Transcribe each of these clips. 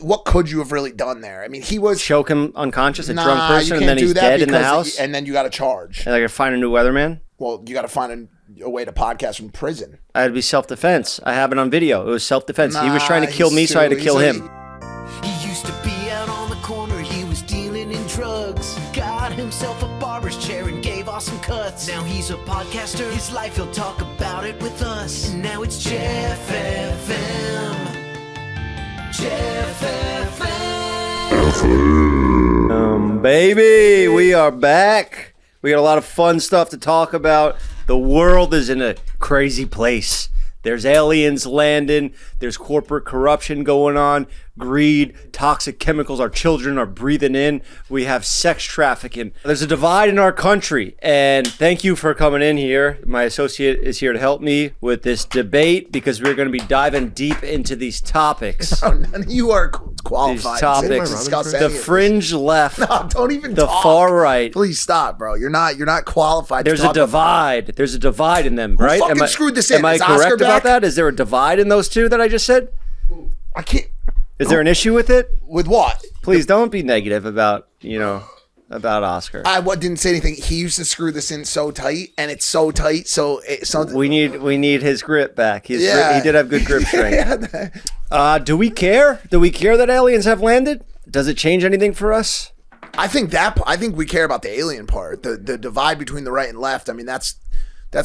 What could you have really done there? I mean, he was... Choke him unconscious, a drunk person, and then he's dead in the house? And then you got to charge. And I got to find a new weatherman? Well, you got to find a way to podcast from prison. I had to be self-defense. I have it on video. It was self-defense. He was trying to kill me, so I had to kill him. He used to be out on the corner. He was dealing in drugs. Got himself a barber's chair and gave awesome cuts. Now he's a podcaster. His life, he'll talk about it with us. And now it's Jeff FM. Jeff FM. Baby, we are back. We got a lot of fun stuff to talk about. The world is in a crazy place. There's aliens landing. There's corporate corruption going on. Greed, toxic chemicals our children are breathing in. We have sex trafficking. There's a divide in our country. And thank you for coming in here. My associate is here to help me with this debate because we're going to be diving deep into these topics. No, none of you are qualified. These topics. The fringe left. No, don't even the talk. Far right. Please stop, bro. You're not qualified. There's a divide. There's a divide in them, right? Who fucking screwed this in? Am I correct about that? Is there a divide in those two that I just said? I can't. Is there an issue with it? With what? Please don't be negative about Oscar. I didn't say anything. He used to screw this in so tight, and it's so tight. So we need his grip back. He did have good grip strength. Do we care? Do we care that aliens have landed? Does it change anything for us? I think we care about the alien part. The divide between the right and left. I mean, that's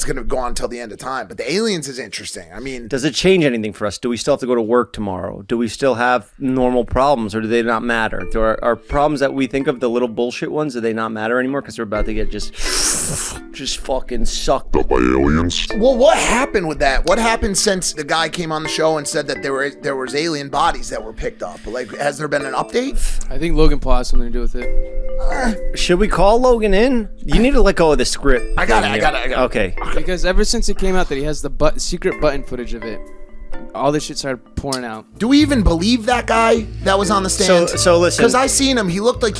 going to go on until the end of time. But the aliens is interesting. I mean... Does it change anything for us? Do we still have to go to work tomorrow? Do we still have normal problems, or do they not matter? Do our problems that we think of, the little bullshit ones, do they not matter anymore because they're about to get just fucking sucked up by aliens? Well, what happened with that? What happened since the guy came on the show and said that there was alien bodies that were picked up? Like, has there been an update? I think Logan Paul has something to do with it. Should we call Logan in? You need to let go of the script. I got it. Okay. Because ever since it came out that he has the secret button footage of it, all this shit started pouring out. Do we even believe that guy that was on the stand? So listen. Because I seen him. He looked like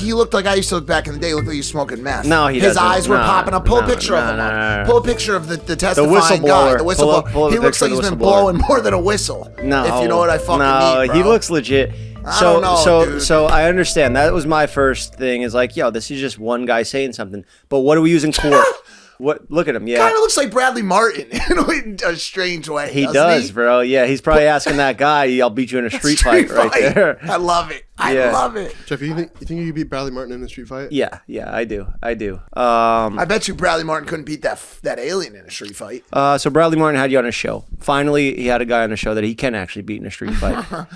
I used to look back in the day. He looked like he was smoking meth. No, he doesn't. His eyes were popping up. Pull a picture of him up. Pull a picture of the testifying guy. The whistleblower. He looks like he's been blowing more than a whistle. No. If you know what I fucking mean, bro. He looks legit. So I understand. That was my first thing. Is like, yo, this is just one guy saying something. But what do we use in court? What? Look at him. Yeah, kind of looks like Bradley Martin in a strange way. He does, bro. Yeah, he's probably asking that guy, "I'll beat you in a street fight right there." I love it. I love it. Jeff, you think you could beat Bradley Martin in a street fight? Yeah, I do. I bet you Bradley Martin couldn't beat that alien in a street fight. So Bradley Martin had you on a show. Finally, he had a guy on the show that he can actually beat in a street fight.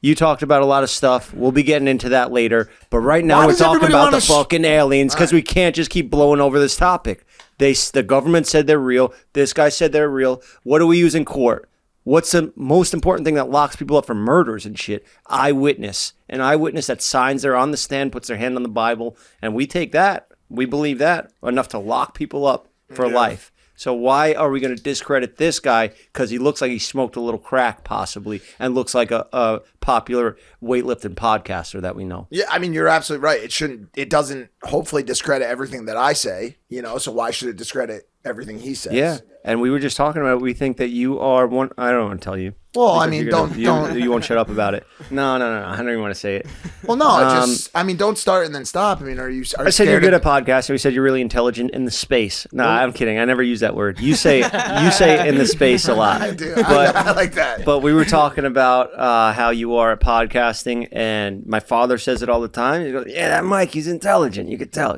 You talked about a lot of stuff. We'll be getting into that later. But right now we're talking about the fucking aliens because we can't just keep blowing over this topic. The government said they're real. This guy said they're real. What do we use in court? What's the most important thing that locks people up for murders and shit? Eyewitness. An eyewitness that signs there on the stand, puts their hand on the Bible, and we take that. We believe that enough to lock people up for life. So why are we going to discredit this guy because he looks like he smoked a little crack possibly and looks like a popular weightlifting podcaster that we know? Yeah, I mean, you're absolutely right. It doesn't hopefully discredit everything that I say, so why should it discredit everything he says? Yeah, and we were just talking about it. We think that you are one. I don't want to tell you. Well, I mean, you won't shut up about it. No. I don't even want to say it. Well, no, don't start and then stop. I mean, I said you're good at podcasting. We said you're really intelligent in the space. No, I'm kidding. I never use that word. You say in the space a lot. I do. I like that. But we were talking about how you are at podcasting, and my father says it all the time. He goes, "Yeah, that Mike, he's intelligent. You could tell.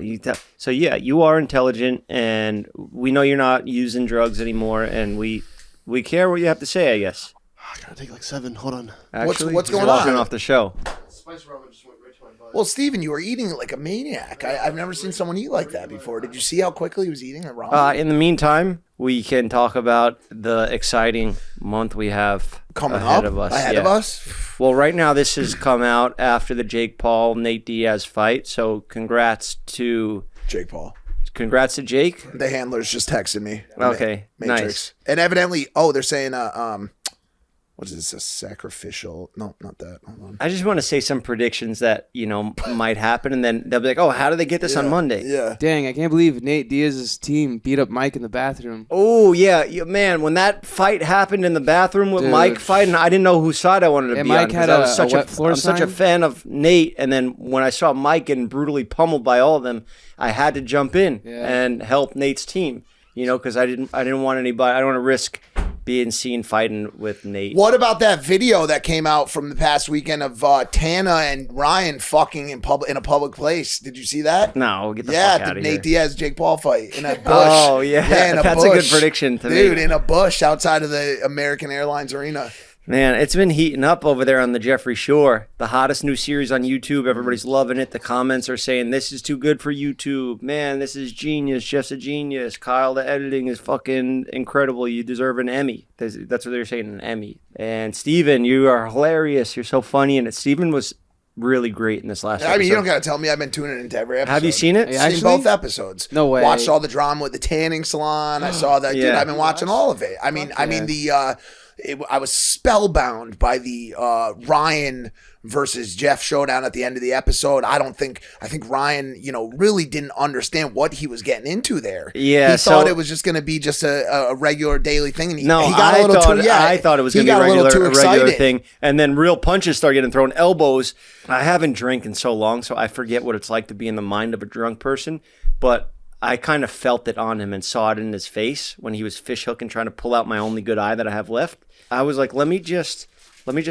So yeah, you are intelligent, and we know you're not using drugs anymore, and we care what you have to say, I guess." I gotta take like 7. Hold on. Actually, what's going walking on? Off the show. Spice ramen just went right to my butt. Well, Steven, you were eating like a maniac. I've never seen someone eat like that before. Did you see how quickly he was eating the ramen? In the meantime, we can talk about the exciting month we have ahead of us. Well, right now, this has come out after the Jake Paul, Nate Diaz fight. So congrats to Jake Paul. Congrats to Jake. The handlers just texted me. Okay, Matrix. nice. And evidently, they're saying what is this? A sacrificial? No, not that. Hold on. I just want to say some predictions that, might happen, and then they'll be like, oh, how did they get this on Monday? Yeah. Dang, I can't believe Nate Diaz's team beat up Mike in the bathroom. Oh, yeah. Man, when that fight happened in the bathroom with Mike fighting, I didn't know whose side I wanted to be Mike on. had I was a wet floor I'm such a sign? fan of Nate, and then when I saw Mike getting brutally pummeled by all of them, I had to jump in and help Nate's team, because I didn't want anybody. I don't want to risk being seen fighting with Nate. What about that video that came out from the past weekend of Tana and Ryan fucking in a public place? Did you see that? No, get the fuck out of here. Nate Diaz Jake Paul fight in a bush. Oh yeah, in a that's bush. a good prediction to dude. me. In a bush outside of the American Airlines Arena. Man, it's been heating up over there on the Jeffrey Shore. The hottest new series on YouTube. Everybody's loving it. The comments are saying, this is too good for YouTube. Man, this is genius. Jeff's a genius. Kyle, the editing is fucking incredible. You deserve an Emmy. That's what they're saying, an Emmy. And Steven, you are hilarious. You're so funny. And Steven was really great in this last episode. I mean, you don't got to tell me. I've been tuning into every episode. Have you seen it? I've seen both episodes. No way. Watched all the drama with the tanning salon. I saw that. Dude, I've been watching all of it. I mean, I was spellbound by the Ryan versus Jeff showdown at the end of the episode. I think Ryan, really didn't understand what he was getting into there. Yeah, he thought it was just going to be just a regular daily thing, and he got I a little thought, too. Yeah, I thought it was going to be a regular thing, and then real punches start getting thrown, elbows. I haven't drank in so long, so I forget what it's like to be in the mind of a drunk person, but I kind of felt it on him and saw it in his face when he was fish hooking, trying to pull out my only good eye that I have left. I was like, let me just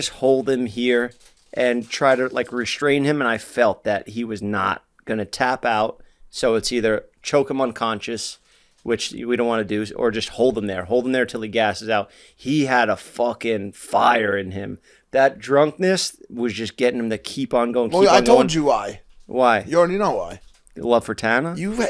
hold him here and try to restrain him. And I felt that he was not going to tap out. So it's either choke him unconscious, which we don't want to do, or just hold him there till he gasses out. He had a fucking fire in him. That drunkenness was just getting him to keep on going. I told you why. Why? You already know why. Love for Tana? You can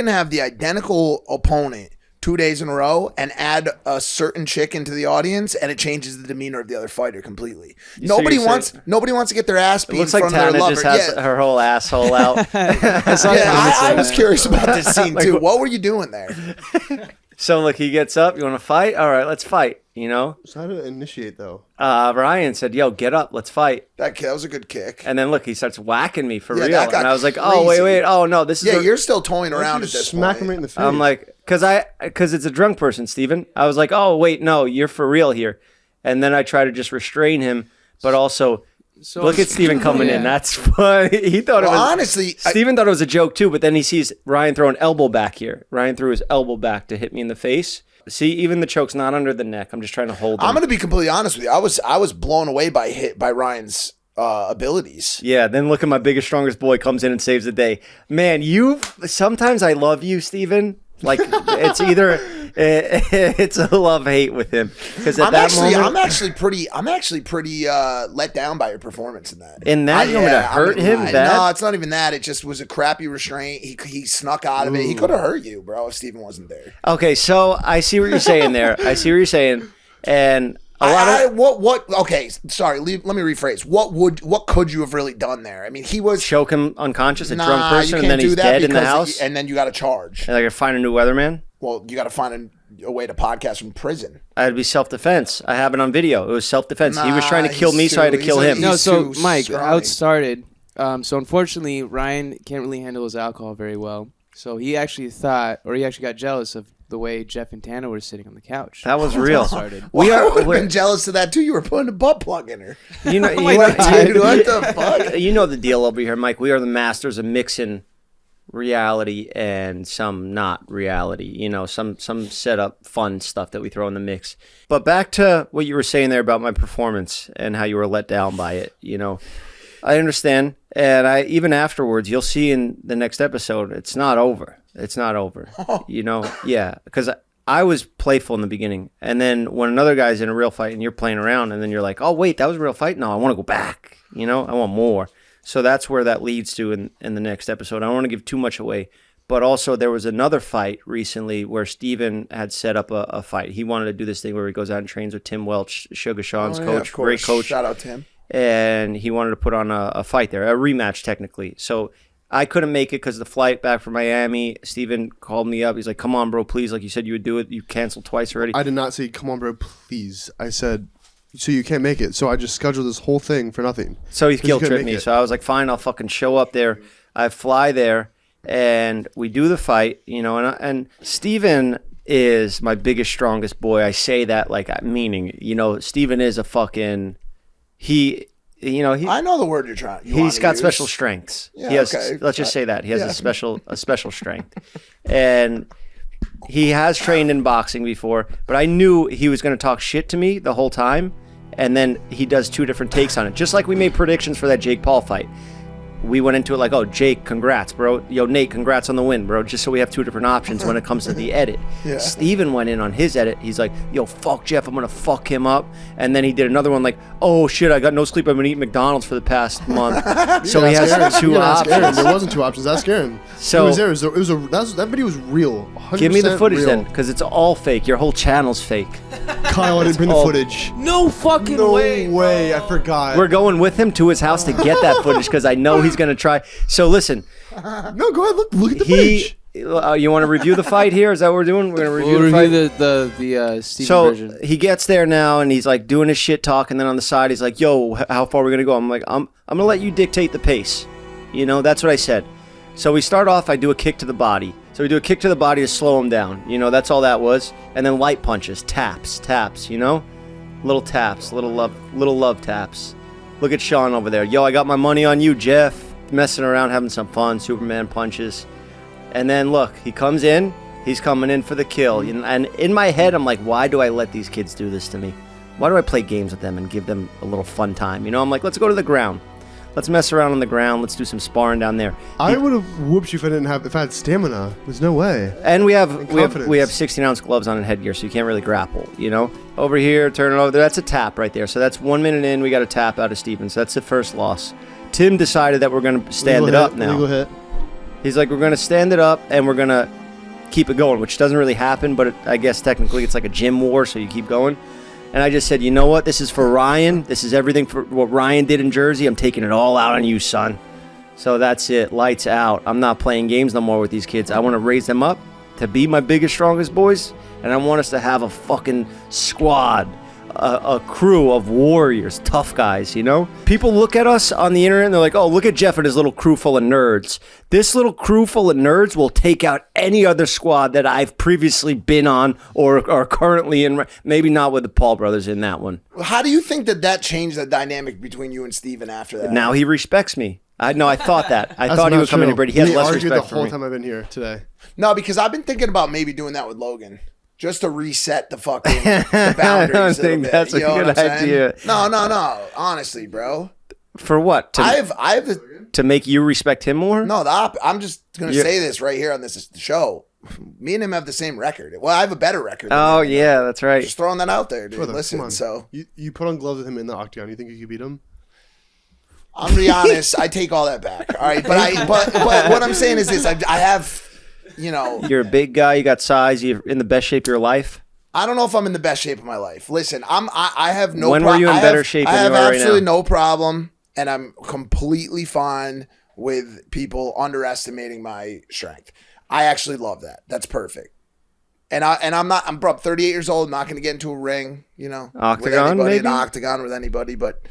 have the identical opponent 2 days in a row and add a certain chick into the audience, and it changes the demeanor of the other fighter completely. Nobody wants to get their ass beat in front of their lover. Just has her whole asshole out. I was curious about this scene too. What were you doing there? So look, he gets up. You want to fight? All right, let's fight. So how to initiate though? Ryan said, "Yo, get up, let's fight." That was a good kick. And then look, he starts whacking me for real, that got and I was like, crazy. "Oh wait, oh no, this is." Yeah, you're still toying around at this Smack point. him right in the face. I'm like, because it's a drunk person, Steven. I was like, "Oh wait, no, you're for real here," and then I try to just restrain him, but also. So look at Steven coming in. That's funny. He thought it was honestly. Steven thought it was a joke too, but then he sees Ryan throw an elbow back here. Ryan threw his elbow back to hit me in the face. See, even the choke's not under the neck. I'm just trying to hold him. I'm going to be completely honest with you. I was blown away by Ryan's abilities. Yeah, then look at my biggest, strongest boy comes in and saves the day. Man, sometimes I love you, Steven. Like it's either it's a love-hate with him because at that moment I'm actually pretty let down by your performance in that. You want me to hurt him? No, it's not even that. It just was a crappy restraint. He snuck out of it. He could have hurt you, bro, if Steven wasn't there. Okay, so I see what you're saying there. And okay, sorry, let me rephrase. What could you have really done there? I mean, he was choke him unconscious, a drunk person, and then he's dead in the house. And then you got to charge. And I got to find a new weatherman. Well, you got to find a way to podcast from prison. I had to be self-defense. I have it on video. It was self-defense. He was trying to kill me, so I had to kill him. No, so Mike, how it started. So unfortunately, Ryan can't really handle his alcohol very well. So he actually got jealous of the way Jeff and Tana were sitting on the couch. That was real. I would have been jealous of that too. You were putting a butt plug in her. You know, what the fuck? You know the deal over here, Mike. We are the masters of mixing reality and some not reality. Some set up fun stuff that we throw in the mix. But back to what you were saying there about my performance and how you were let down by it. I understand, and even afterwards, you'll see in the next episode, it's not over. It's not over. Yeah, because I was playful in the beginning, and then when another guy's in a real fight and you're playing around, and then you're like, oh wait, that was a real fight. No, I want to go back. I want more. So that's where that leads to in the next episode. I don't want to give too much away, but also there was another fight recently where Steven had set up a fight. He wanted to do this thing where he goes out and trains with Tim Welch, Sugar Sean's coach, great coach. Shout out Tim. And he wanted to put on a fight there, a rematch technically. So I couldn't make it because of the flight back from Miami. Steven called me up. He's like, come on, bro, please. Like you said you would do it. You canceled twice already. I did not say, come on, bro, please. I said, so you can't make it. So I just scheduled this whole thing for nothing. So he's guilt-tripped me. So I was like, fine, I'll fucking show up there. I fly there, and we do the fight, you know, and Steven is my biggest, strongest boy. I say that like meaning, you know, Steven is a fucking, I know the word you're trying. He's got special strengths. Yeah, he has, okay. Let's just say that he has a special strength, and he has trained in boxing before. But I knew he was going to talk shit to me the whole time, and then he does 2 different takes on it. Just like we made predictions for that Jake Paul fight. We went into it like, oh, Jake, congrats, bro. Yo, Nate, congrats on the win, bro. Just so we have 2 different options when it comes to the edit. Yeah. Steven went in on his edit. He's like, yo, fuck Jeff. I'm going to fuck him up. And then he did another one like, oh, shit, I got no sleep. I've been eating McDonald's for the past month. So he has 2 options. There wasn't 2 options. Ask Aaron. So that video was real. 100% give me the footage real. then, because it's all fake. Your whole channel's fake. Kyle, I didn't bring the footage. No fucking way. No way. I forgot. We're going with him to his house to get that footage because I know he's going to try. So listen. No, go ahead. Look at the footage. You want to review the fight here? Is that what we're doing? We're going to review the fight? the Steven so version. He gets there now and he's like doing his shit talk, and then on the side he's like, yo, how far are we going to go? I'm like, I'm going to let you dictate the pace. You know, that's what I said. So we start off, I do a kick to the body. So we do a kick to the body to slow him down. You know, that's all that was. And then light punches, taps, you know? Little taps, little love taps. Look at Sean over there. Yo, I got my money on you, Jeff. Messing around, having some fun, Superman punches. And then look, he comes in, he's coming in for the kill. And in my head, I'm like, why do I let these kids do this to me? Why do I play games with them and give them a little fun time? You know, I'm like, let's go to the ground. Let's mess around on the ground. Let's do some sparring down there. I would have whooped you if I had stamina. There's no way. And we have 16-ounce gloves on and headgear, so you can't really grapple. You know, over here, turn it over there. That's a tap right there. So that's 1 minute in. We got a tap out of Steven. So that's the first loss. Tim decided that we're going to stand it up now. Legal hit. He's like, we're going to stand it up and we're going to keep it going, which doesn't really happen, but I guess technically it's like a gym war, so you keep going. And I just said, you know what? This is for Ryan. This is everything for what Ryan did in Jersey. I'm taking it all out on you, son. So that's it. Lights out. I'm not playing games no more with these kids. I want to raise them up to be my biggest, strongest boys. And I want us to have a fucking squad, a crew of warriors, tough guys, you know? People look at us on the internet and they're like, oh, look at Jeff and his little crew full of nerds. This little crew full of nerds will take out any other squad that I've previously been on or are currently in. Maybe not with the Paul brothers in that one. How do you think that changed the dynamic between you and Steven after that? Now he respects me. I thought that. I thought he would come in here, but he has less respect the for whole me. time I've been here today. No, because I've been thinking about maybe doing that with Logan. Just to reset the fucking the boundaries. I don't think that's a good idea. No. Honestly, bro. For what? To make you respect him more? No, I'm just gonna say this right here on this show. Me and him have the same record. Well, I have a better record. Oh yeah, that's right. Just throwing that out there, dude. Brother, listen, so you put on gloves with him in the octagon. You think you could beat him? I'm gonna be honest. I take all that back. All right, but what I'm saying is this: I have. You know, you're a big guy. You got size. You're in the best shape of your life. I don't know if I'm in the best shape of my life. Listen, I have no. When were you in better shape than you are right now? I have absolutely no problem, and I'm completely fine with people underestimating my strength. I actually love that. That's perfect. And I'm 38 years old. I'm not going to get into a ring. You know, octagon, maybe an octagon with anybody, but.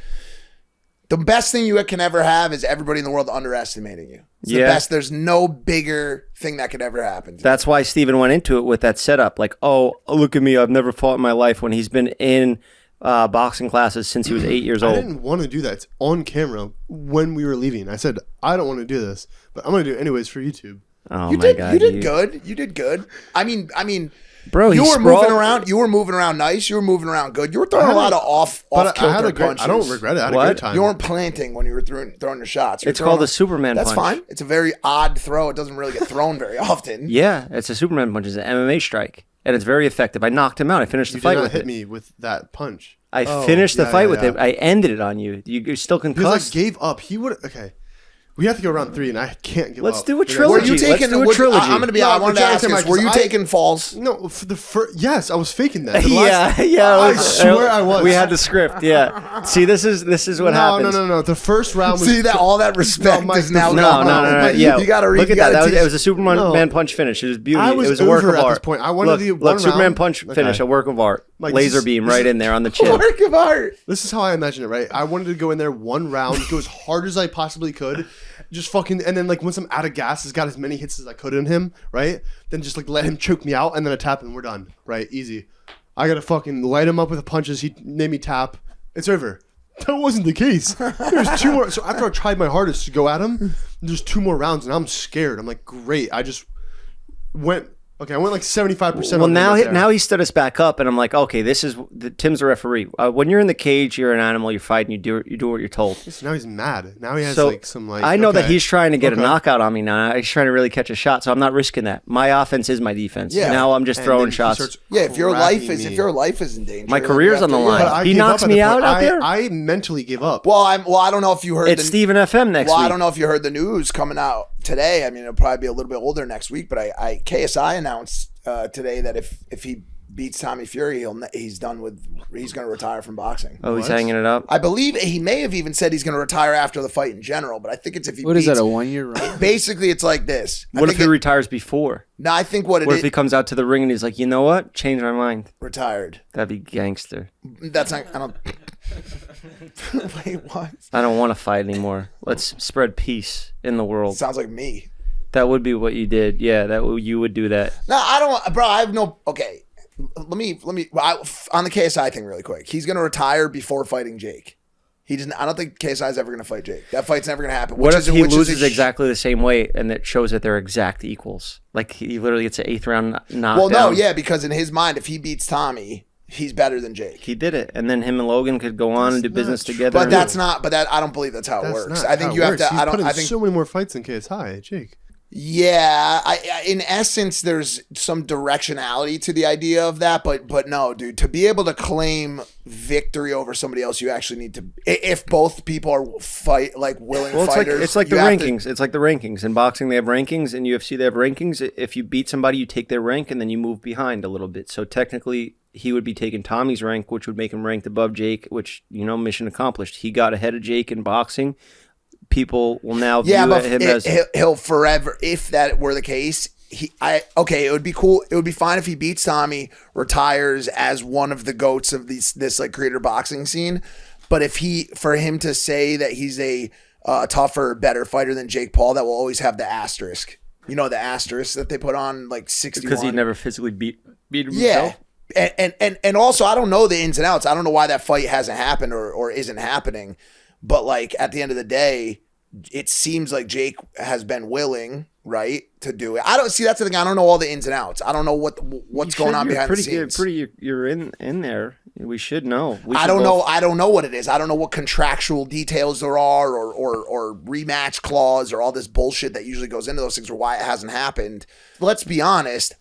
The best thing you can ever have is everybody in the world underestimating you. It's the best. There's no bigger thing that could ever happen. That's why Steven went into it with that setup. Like, oh, look at me. I've never fought in my life, when he's been in boxing classes since he was 8 years old. I didn't want to do that. It's on camera when we were leaving. I said, I don't want to do this, but I'm going to do it anyways for YouTube. Oh, my God. You did good. You did good. I mean, bro, you were moving around. You were moving around nice. You were moving around good. You were throwing a lot of off kilter punches. I don't regret it. I had a good time. You weren't planting when you were throwing your shots. It's called a Superman punch. That's fine. It's a very odd throw. It doesn't really get thrown very often. Yeah, it's a Superman punch. It's an MMA strike, and it's very effective. I knocked him out. I finished the fight with it. You did not hit me with that punch. I finished the fight with it. I ended it on you. You're still concussed. Because I gave up. He would. Okay. We have to go round 3, and I can't give up. Let's do a trilogy. Let's do a trilogy. I'm gonna be. I wanted to ask this. Were you taking falls? No, for the first. Yes, I was faking that. Yeah. I swear I was. We had the script. Yeah. See, this is what happens. No. The first round was. See that all that respect is now gone. No. Yeah. You gotta look at that. It was a Superman punch finish. It was beauty. It was a work of art. At this point. I wanted to do one Superman round. punch finish, a work of art. Like, laser beam right in there on the chin. Work of art. This is how I imagine it, right? I wanted to go in there one round, go as hard as I possibly could. Just fucking, and then like once I'm out of gas, has got as many hits as I could in him, right? Then just like let him choke me out, and then a tap, and we're done, right? Easy. I gotta fucking light him up with the punches. He made me tap. It's over. That wasn't the case. There's 2 more. So after I tried my hardest to go at him, there's 2 more rounds, and I'm scared. I'm like, great. I just went. Okay, I went like 75%. Well, now he stood us back up, and I'm like, okay, Tim's the referee. When you're in the cage, you're an animal. You're fighting. You do what you're told. So now he's mad. Now he has some I know that he's trying to get a knockout on me now. He's trying to really catch a shot, so I'm not risking that. My offense is my defense. Yeah. Now I'm just throwing shots. Yeah, if your life is in danger, my career's on the line. He knocks me out there. I mentally give up. Well, I don't know if you heard. It's Stephen FM next week. Well, I don't know if you heard the news coming out today. I mean, it'll probably be a little bit older next week, but KSI announced today that if he beats Tommy Fury, he's going to retire from boxing. Oh, he's hanging it up. I believe he may have even said he's going to retire after the fight in general, but I think it's if he. What is that, a 1-year run? Basically, it's like this. What if he retires before? No, I think what if he comes out to the ring and he's like, you know what? Change my mind. Retired. That'd be gangster. That's not. I don't. Wait, what? I don't want to fight anymore. Let's spread peace in the world. Sounds like me. That would be what you did. Yeah, you would do that. No, I don't, bro. I have no. Okay, let me. On the KSI thing, really quick. He's gonna retire before fighting Jake. He doesn't. I don't think KSI is ever gonna fight Jake. That fight's never gonna happen. What if he loses exactly the same way, and it shows that they're exact equals? Like he literally gets an 8th round knockdown. Well, no, yeah, because in his mind, if he beats Tommy, he's better than Jake. He did it, and then him and Logan could go on and do business together. But that's not. But I don't believe that's how it works. I think you have to. I think so many more fights than KSI, Jake. Yeah, in essence, there's some directionality to the idea of that, but no, dude, to be able to claim victory over somebody else, you actually need to. If both people are willing fighters, it's like the rankings. It's like the rankings in boxing. They have rankings, in UFC they have rankings. If you beat somebody, you take their rank, and then you move behind a little bit. So technically, he would be taking Tommy's rank, which would make him ranked above Jake. Which mission accomplished. He got ahead of Jake in boxing. People will now view him as he'll forever. If that were the case, it would be cool. It would be fine if he beats Tommy, retires as one of the goats of this like creator boxing scene. But for him to say that he's a tougher, better fighter than Jake Paul, that will always have the asterisk. You know, the asterisk that they put on like 61 because he never physically beat him himself. And also I don't know the ins and outs. I don't know why that fight hasn't happened or isn't happening. But like at the end of the day, it seems like Jake has been willing, right, to do it. I don't see. That's the thing. I don't know all the ins and outs. I don't know what's going on behind the scenes. You're in there. We should know. I don't know. I don't know what it is. I don't know what contractual details there are, or rematch clause, or all this bullshit that usually goes into those things, or why it hasn't happened. Let's be honest.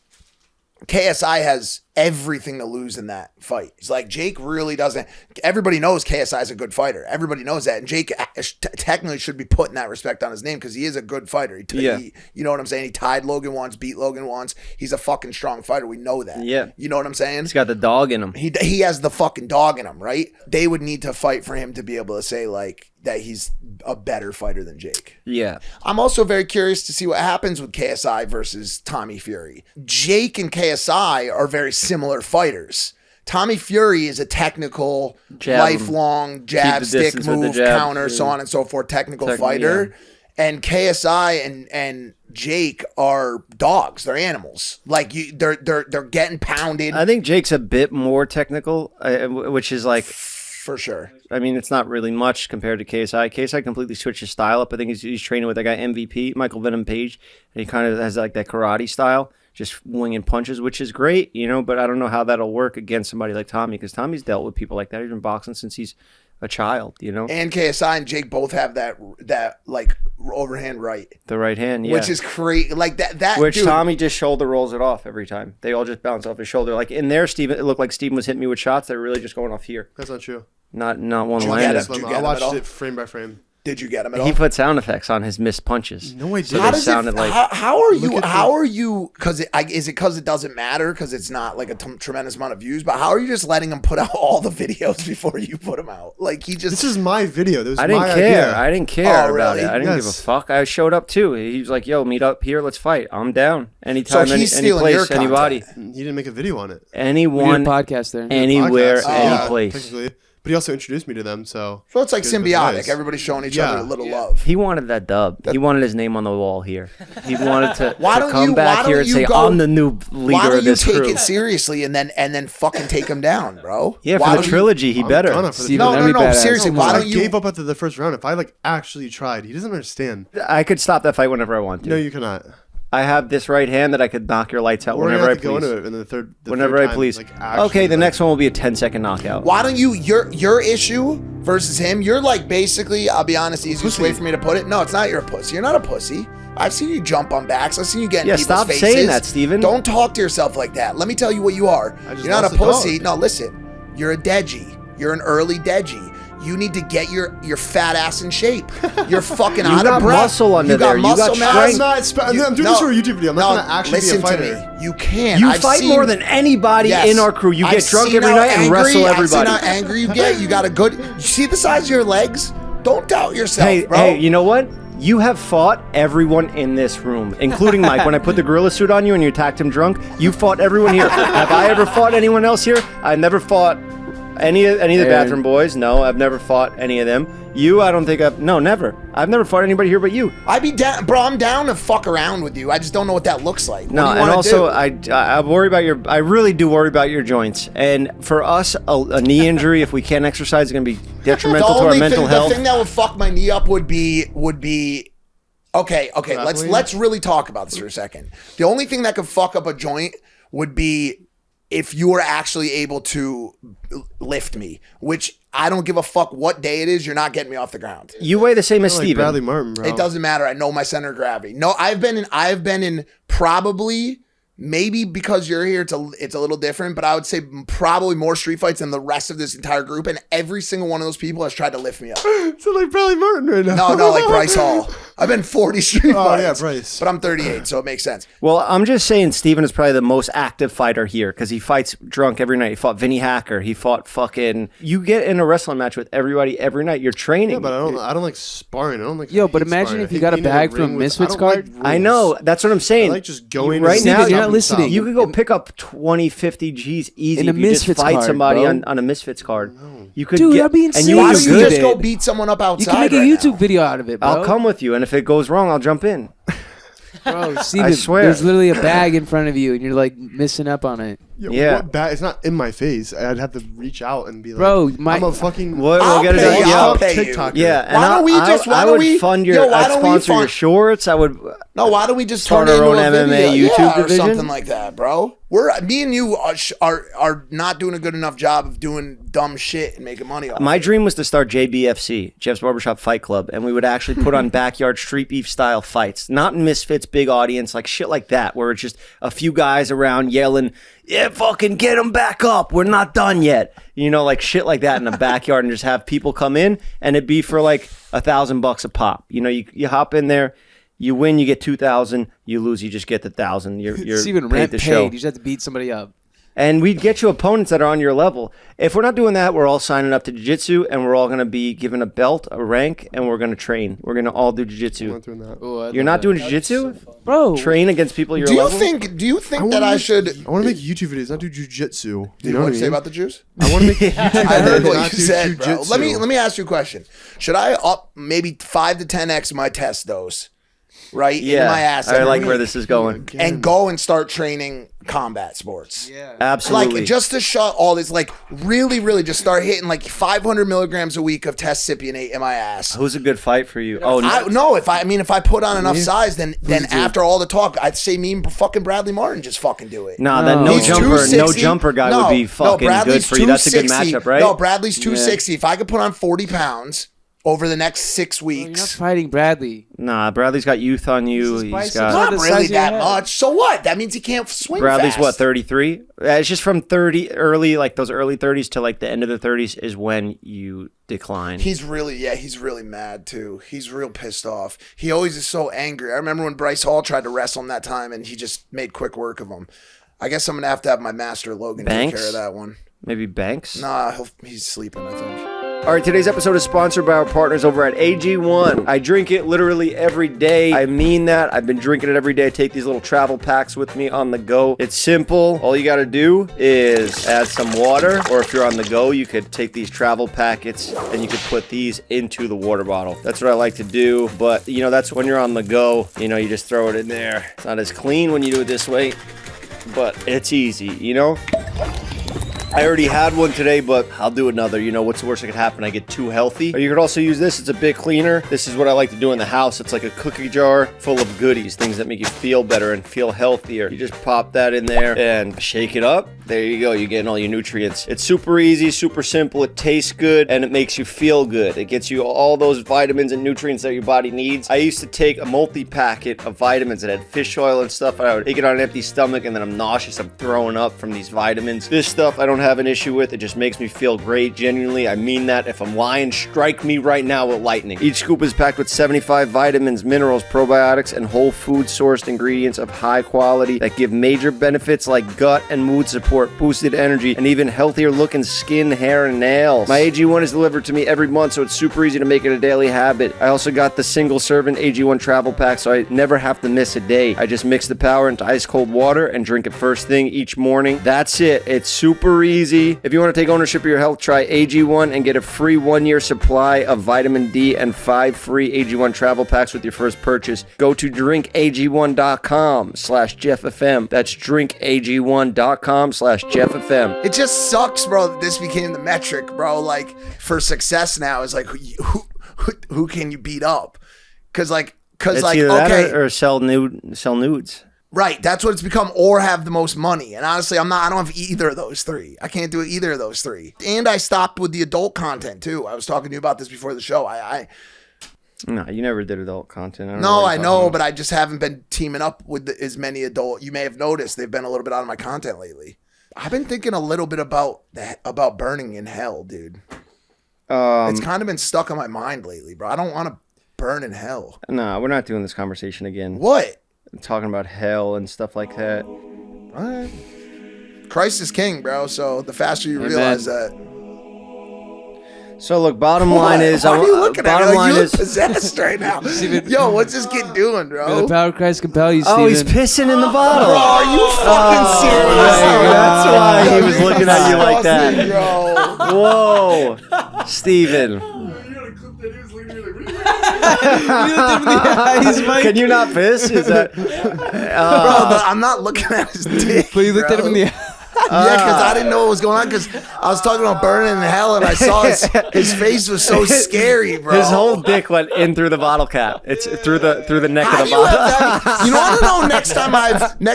KSI has everything to lose in that fight. It's like Jake really doesn't. Everybody knows KSI is a good fighter. Everybody knows that. And Jake technically should be putting that respect on his name because he is a good fighter. He, you know what I'm saying? He tied Logan once, beat Logan once. He's a fucking strong fighter. We know that. Yeah. You know what I'm saying? He's got the dog in him. He has the fucking dog in him, right? They would need to fight for him to be able to say like that he's a better fighter than Jake. Yeah. I'm also very curious to see what happens with KSI versus Tommy Fury. Jake and KSI are very similar fighters. Tommy Fury is a technical, lifelong jab, stick, move, counter, so on and so forth, technical fighter. Yeah. And KSI and Jake are dogs. They're animals. Like they're getting pounded. I think Jake's a bit more technical, which is like for sure. I mean, it's not really much compared to KSI. KSI completely switched his style up. I think he's training with that guy MVP, Michael Venom Page, and he kind of has like that karate style, just winging punches, which is great, but I don't know how that'll work against somebody like Tommy, because Tommy's dealt with people like that. He's been boxing since he's a child, And KSI and Jake both have that like overhand right. The right hand, yeah. Which is crazy. Like that Which dude, Tommy just shoulder rolls it off every time. They all just bounce off his shoulder. Like in there, Steven, it looked like Steven was hitting me with shots that were really just going off here. That's not true. Not one landed. I watched it frame by frame. Did you get him at all? He put sound effects on his missed punches. No, I didn't. So How they does sounded like. how are you? Because is it because it doesn't matter because it's not like a tremendous amount of views? But how are you just letting him put out all the videos before you put them out? Like he just. This is my video. I didn't care. Idea. I didn't care Oh, about really? it. I didn't give a Yes. fuck. I showed up too. He was like, "Yo, meet up here. Let's fight. I'm down. Anytime, So he's any stealing your place, anybody, content. He didn't make a video on it. We did a anyone, podcast there. anywhere, Podcast. any Yeah, place." technically. But he also introduced me to them, so. So it's like Good, that's symbiotic. nice. Everybody's showing each Yeah. other a little love. He wanted that dub. He wanted his name on the wall here. He wanted to, Why to don't come you- back why here don't and you say, go- "I'm the new Why leader don't of you this take crew." it seriously and then fucking take him down, bro? Yeah, Why for the don't you- trilogy, he I'm better. gonna for the Steven, No, that'd no, be no. badass. Seriously, No, why I don't you? gave up after the first round. If I like actually tried, he doesn't understand. I could stop that fight whenever I want to. No, you cannot. I have this right hand that I could knock your lights out We're gonna whenever I have to go please. into it in the third. Whenever I please. Okay, the next one will be a 10-second knockout. Why don't you? Your issue versus him. You're like basically. I'll be honest. The easiest way for me to put it. No, it's not. You're a pussy. You're not a pussy. I've seen you jump on backs. I've seen you get in Yeah, people's stop faces. saying that, Steven. Don't talk to yourself like that. Let me tell you what you are. I just You're not a lost the pussy. dog. No, listen. You're a deji. You're an early deji. You need to get your fat ass in shape. You're fucking out got of breath. muscle under you got there. You muscle got mass. strength. I'm doing this for a YouTube video. I'm not gonna actually be a listen fighter. to me. You can. You I've fight seen- more than anybody Yes. in our crew. You get I've drunk seen every how night and angry- wrestle I've everybody. seen how angry you get. You got a good. You see the size of your legs? Don't doubt yourself, Hey, bro. hey, you know what? You have fought everyone in this room, including Mike. When I put the gorilla suit on you and you attacked him drunk, you fought everyone here. Have I ever fought anyone else here? I never fought any of the Aaron. bathroom boys. No, I've never fought any of them. You, I don't think I've. No, never. I've never fought anybody here but you. I'd be down, bro. I'm down to fuck around with you. I just don't know what that looks like. No, what do you and wanna also do? I worry about your. I really do worry about your joints. And for us, a knee injury, if we can't exercise, is going to be detrimental to our mental health. The thing that would fuck my knee up would be. Okay. Grappling? Let's really talk about this for a second. The only thing that could fuck up a joint would be if you were actually able to lift me, which I don't give a fuck what day it is. You're not getting me off the ground. You weigh the same as Like Steven. Bradley Martin, bro. It doesn't matter. I know my center of gravity. No, I've been in probably, maybe because you're here, it's a little different, but I would say probably more street fights than the rest of this entire group, and every single one of those people has tried to lift me up. So like Bradley Martin right now. No, like Bryce Hall. I've been 40 street Oh, fights. yeah, Bryce. But I'm 38, so it makes sense. Well, I'm just saying Steven is probably the most active fighter here because he fights drunk every night. He fought Vinny Hacker. He fought fucking. You get in a wrestling match with everybody every night. You're training. Yeah, but I don't like sparring. I don't like. Yo, I but hate imagine sparring. if I you hate got a being in bag ring from with- Misfits I don't like card. rules. I know. That's what I'm saying. I like just going right and now. Steven, you're not listening. You could go pick up 20, 50 G's easy In a if you just Misfits fight card, somebody bro. on a Misfits card. You could Dude, get, that'd be and you insane. Why would don't do you good. just go beat someone up outside? You can make a right YouTube now? video out of it, bro. I'll come with you, and if it goes wrong, I'll jump in. Bro, Steven, swear. there's literally a bag in front of you, and you're like missing up on it. Yeah. What bad? It's not in my face. I'd have to reach out and be like, Bro, I'm a fucking. We'll I'll get it. pay you. Yeah, I'll pay you. TikToker. yeah. And Why don't we just- why I don't would we- fund your. yo, why I'd don't we sponsor your fund- shorts. I would. No, why don't we just Start turn it our into own a MMA video? YouTube Yeah, or division? something like that, bro. Me and you are not doing a good enough job of doing dumb shit and making money off My it. dream was to start JBFC, Jeff's Barbershop Fight Club, and we would actually put on backyard street beef style fights, not in Misfits, big audience, like shit like that, where it's just a few guys around yelling, "Yeah, fucking get them back up. We're not done yet." You know, like shit like that in the backyard, and just have people come in, and it'd be for like $1,000 a pop. You know, you hop in there. You win, you get 2,000. You lose, you just get the 1,000. You're It's even paid rent the paid. show. You just have to beat somebody up. And we'd get you opponents that are on your level. If we're not doing that, we're all signing up to jiu-jitsu, and we're all going to be given a belt, a rank, and we're going to train. We're going to all do I'm jiu-jitsu. not doing that. Ooh, You're not doing jiu-jitsu? Bro. Train against people your Do you level? think that I should? I want to make YouTube videos, not do jujitsu. You know What what I you say mean? about the Jews? I want to make YouTube videos, I heard not what do you said, bro. jujitsu. Let me ask you a question. Should I up maybe 5 to 10x my test dose, right? In Yeah, my ass I every like where week, this is going. and go and start training combat sports. Yeah. Absolutely. Like just to shut all this, like really just start hitting like 500 milligrams a week of testcipianate in my ass. Who's a good fight for you? Oh, If I put on enough size, then after all the talk, I'd say me and fucking Bradley Martin just fucking do it. nah, that He's no 260. jumper guy would be fucking good Bradley's for you. That's a good 260. matchup, right? No, Bradley's 260. If I could put on 40 pounds, over the next 6 Bro, you're not weeks. fighting Bradley. Nah, Bradley's got youth on you. He's biceps. got Not the really size of your that head. much. So what? That means he can't swing Bradley's fast. what, 33? It's just from 30 early, like those early 30s to like the end of the 30s is when you decline. He's really mad too. He's real pissed off. He always is so angry. I remember when Bryce Hall tried to wrestle him that time and he just made quick work of him. I guess I'm going to have my master Logan take Banks? care of that one. Maybe Banks? Nah, he's sleeping, I think. All right, today's episode is sponsored by our partners over at AG1. I drink it literally every day. I mean that. I've been drinking it every day. I take these little travel packs with me on the go. It's simple. All you got to do is add some water, or if you're on the go, you could take these travel packets and you could put these into the water bottle. That's what I like to do, but you know, that's when you're on the go. You know, you just throw it in there. It's not as clean when you do it this way, but it's easy, you know? I already had one today, but I'll do another. You know, what's the worst that could happen? I get too healthy. Or you could also use this. It's a bit cleaner. This is what I like to do in the house. It's like a cookie jar full of goodies, things that make you feel better and feel healthier. You just pop that in there and shake it up. There you go. You're getting all your nutrients. It's super easy, super simple. It tastes good, and it makes you feel good. It gets you all those vitamins and nutrients that your body needs. I used to take a multi-packet of vitamins that had fish oil and stuff. I would take it on an empty stomach, and then I'm nauseous. I'm throwing up from these vitamins. This stuff I don't have an issue with. It just makes me feel great. Genuinely, I mean that. If I'm lying, strike me right now with lightning. Each scoop is packed with 75 vitamins, minerals, probiotics, and whole food sourced ingredients of high quality that give major benefits like gut and mood support, boosted energy, and even healthier looking skin, hair, and nails. My AG1 is delivered to me every month, so it's super easy to make it a daily habit. I also got the single serving AG1 Travel Pack, so I never have to miss a day. I just mix the power into ice cold water and drink it first thing each morning. That's it. It's super easy. If you want to take ownership of your health, try AG1 and get a free 1-year supply of vitamin D and 5 free AG1 Travel Packs with your first purchase. Go to drinkag1.com/JeffFM. That's drinkag1.com/JeffFM. It just sucks, bro, that this became the metric, bro. Like, for success now is like, who can you beat up? Because It's either okay. that or sell nudes. Right, that's what it's become, or have the most money. And honestly, I don't have either of those three. I can't do either of those three. And I stopped with the adult content too. I was talking to you about this before the show. No, you never did adult content. I know, but I just haven't been teaming up with as many adult. You may have noticed they've been a little bit out of my content lately. I've been thinking a little bit about burning in hell, dude. It's kind of been stuck on my mind lately, bro. I don't want to burn in hell. No, we're not doing this conversation again. What? Talking about hell and stuff like that. What? Christ is king, bro. So the faster you realize that. So look, bottom line is, Why are you looking at me like you look is, possessed right now? Yo, what's this kid doing, May bro? the power of Christ compel you, Steven. oh, he's pissing in the bottle. Bro, are you fucking serious? That's why Yo, he was you're looking at you like disgusting, that. bro. Whoa, Steven. Can you not piss? Is that? Bro, I'm not looking at his dick. But you looked at him in the eye. Yeah, because I didn't know what was going on. Because I was talking about burning in hell, and I saw his face was so scary, bro. His whole dick went in through the bottle cap. It's through the neck How of do the you bottle. have that? You want to know next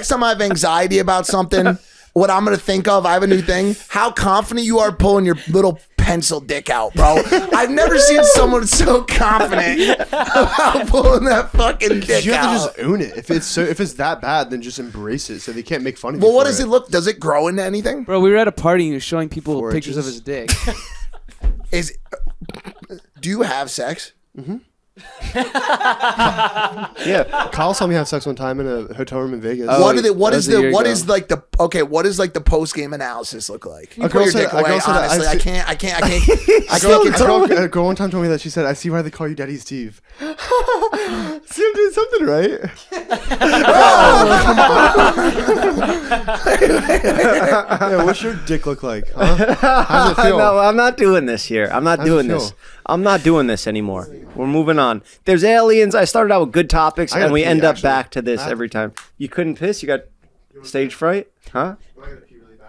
time I have anxiety about something, what I'm gonna think of? I have a new thing. How confident you are pulling your little pencil dick out, bro. I've never seen someone so confident about pulling that fucking dick You have out. to just own it. If it's that bad, then just embrace it so they can't make fun of you. Well, what for does it look? Does it grow into anything? Bro, we were at a party and he was showing people 4 pictures of inches. his dick. Do you have sex? Yeah. Kyle saw me have sex one time in a hotel room in Vegas. What that was a year ago. What is like the post game analysis look like? You A put girl your said- dick a away. girl said that Honestly, I I see- can't get A girl one time told me that. She said, "I see why they call you Daddy Steve." See, I'm doing something right. Yeah, what's your dick look like? Huh? How does it feel? No, I'm not doing this here. I'm not How's it doing feel? this. I'm not doing this anymore. We're moving on. There's aliens. I started out with good topics, I gotta and we pee, end up actually. back to this every time. You couldn't piss? You got stage fright? Huh?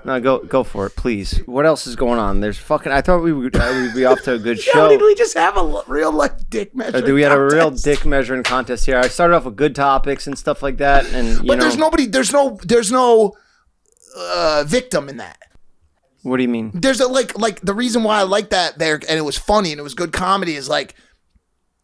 No, go for it, please. What else is going on? There's fucking. I thought we would be off to a good Yo, show. did we just have a real life dick measure? We had a real dick measuring contest here. I started off with good topics and stuff like that, and But there's no victim in that. What do you mean? There's a like the reason why I like that there, and it was funny and it was good comedy is like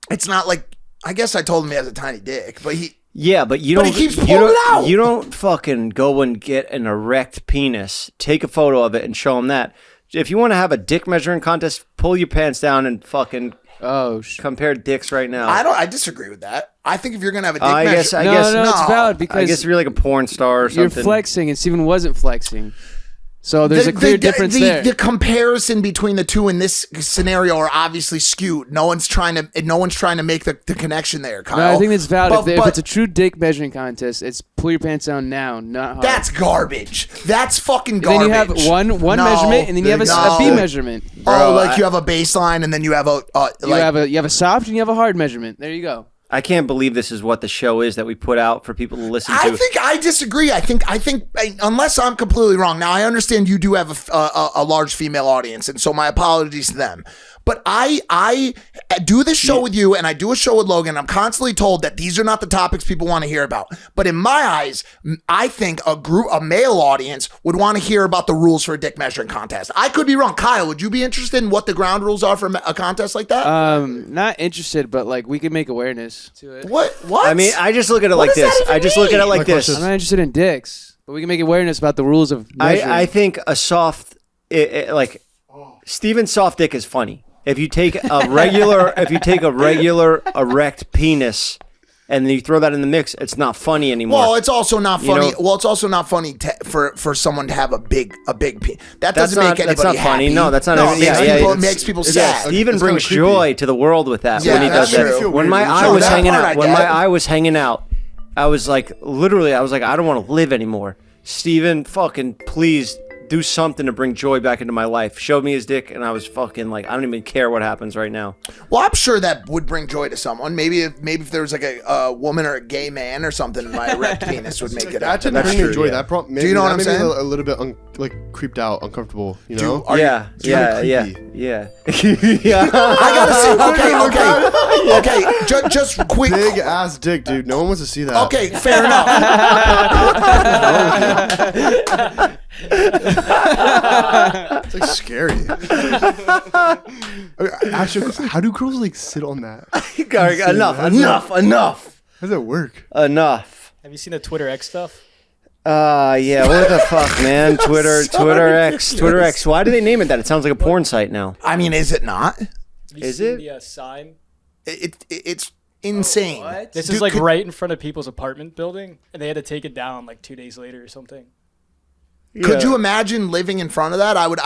It's not like, I guess I told him he has a tiny dick, but he. Yeah, but you But don't. he keeps you pulling don't, it out. You don't fucking go and get an erect penis, take a photo of it, and show him that. If you want to have a dick measuring contest, pull your pants down and fucking compare dicks right now. I disagree with that. I think if you're gonna have a dick I measure, guess it's valid because I guess you're like a porn star or something. You're flexing, and Steven wasn't flexing. So there's a clear difference there. The comparison between the two in this scenario are obviously skewed. No one's trying to make the connection there, Kyle. No, I think it's valid. But, if it's a true dick measuring contest, it's pull your pants down now, not hard. That's garbage. That's fucking garbage. Then you have one measurement, and then you have a B measurement. You have a baseline, and then you have a you have a soft and you have a hard measurement. There you go. I can't believe this is what the show is that we put out for people to listen to. I think I disagree. I think unless I'm completely wrong. Now I understand you do have a large female audience, and so my apologies to them. But I do this show with you, and I do a show with Logan. I'm constantly told that these are not the topics people want to hear about. But in my eyes, I think a male audience would want to hear about the rules for a dick measuring contest. I could be wrong. Kyle, would you be interested in what the ground rules are for a contest like that? Not interested, but like we could make awareness to it. What? I mean, I just look at it like this. I just look at it like this. I'm not interested in dicks, but we can make awareness about the rules of measuring. I think a soft, like Steven's soft dick is funny. If you take a regular erect penis and then you throw that in the mix, it's not funny anymore. Well, it's also not funny. You know? Well, it's also not funny for someone to have a big penis. That doesn't make anybody That's not happy. funny. No, that's not. No, it makes people sad. Steven brings joy to the world with that when he does true. that. When my eye was hanging out, I was like, literally, I don't want to live anymore. Steven, fucking please do something to bring joy back into my life. Showed me his dick, and I was fucking like, I don't even care what happens right now. Well, I'm sure that would bring joy to someone. Maybe if there was like a woman or a gay man or something, my erect penis would make it. That didn't bring me joy. That maybe, do you know what I'm saying? A little bit creeped out, uncomfortable. You know? Yeah. I gotta see. Okay. Just quick. Big ass dick, dude. No one wants to see that. Okay, fair enough. It's like scary. Actually, how do girls like sit on that? Enough. How does it work? Enough. Have you seen the Twitter X stuff? Yeah. What the fuck, man? Twitter X. Why do they name it that? It sounds like a porn site now. I mean, is it not? Is it? The sign. It's insane. This is like right in front of people's apartment building, and they had to take it down like 2 days later or something. Could you imagine living in front of that? I would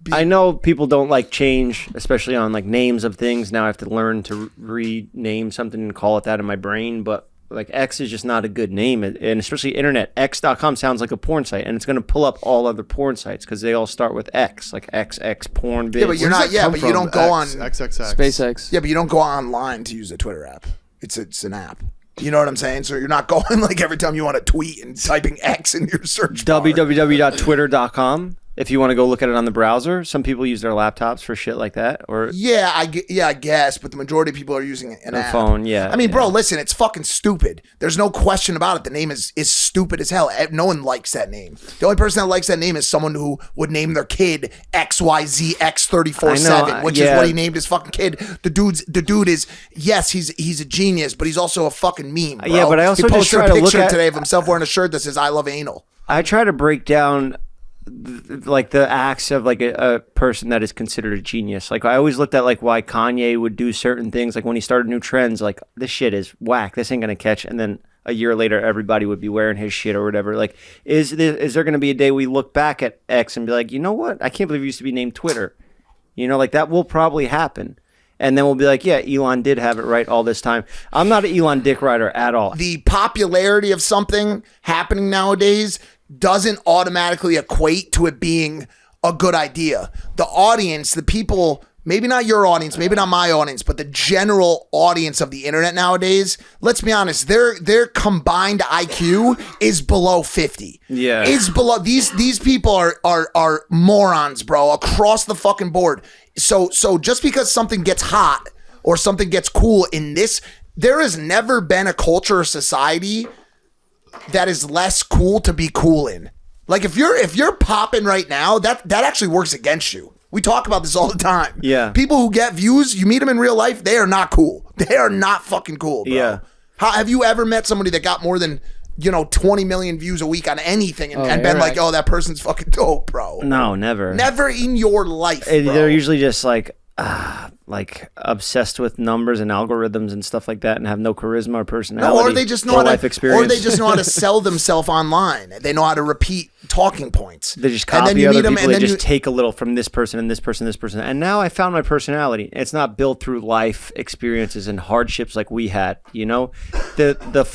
be. I know people don't like change, especially on like names of things. Now I have to learn to rename something and call it that in my brain. But like X is just not a good name, and especially internet. X.com sounds like a porn site, and it's going to pull up all other porn sites because they all start with X, like XX porn. Biz. Yeah, but you're not. Yeah, but you don't go on XXX. SpaceX. Yeah, but you don't go online to use a Twitter app. It's an app. You know what I'm saying? So you're not going like every time you want to tweet and typing X in your search bar. www.twitter.com. If you want to go look at it on the browser, some people use their laptops for shit like that. Or I guess, but the majority of people are using an app. Phone. Yeah. I mean, bro, listen, it's fucking stupid. There's no question about it. The name is stupid as hell. No one likes that name. The only person that likes that name is someone who would name their kid XYZX347, which is what he named his fucking kid. The dude is, yes, he's a genius, but he's also a fucking meme, bro. Yeah, but I also he just posted try a to picture look at today of himself wearing a shirt that says "I love anal." I try to break down like the acts of like a person that is considered a genius. Like I always looked at like why Kanye would do certain things. Like when he started new trends, like this shit is whack. This ain't gonna catch. And then a year later, everybody would be wearing his shit or whatever. Like, is there gonna be a day we look back at X and be like, you know what? I can't believe it used to be named Twitter. You know, like that will probably happen. And then we'll be like, yeah, Elon did have it right all this time. I'm not an Elon dick rider at all. The popularity of something happening nowadays doesn't automatically equate to it being a good idea. The audience, the people, maybe not your audience, maybe not my audience, but the general audience of the internet nowadays, let's be honest, their combined IQ is below 50. Yeah. It's below these people are morons, bro, across the fucking board. So just because something gets hot or something gets cool in this, there has never been a culture or society that is less cool to be cool in. Like if you're popping right now, that actually works against you. We talk about this all the time. Yeah. People who get views, you meet them in real life, they are not cool. They are not fucking cool, bro. Yeah. Have you ever met somebody that got more than 20 million views a week on anything and been like, oh, that person's fucking dope, bro? No, never. Never in your life, bro. They're usually just like obsessed with numbers and algorithms and stuff like that, and have no charisma or personality. No, or they just know how life to, experience. or they just know how to sell themselves online. They know how to repeat talking points. They just And then copy you other meet them, people. and They then just take a little from this person and this person, this person. And now I found my personality. It's not built through life experiences and hardships like we had. The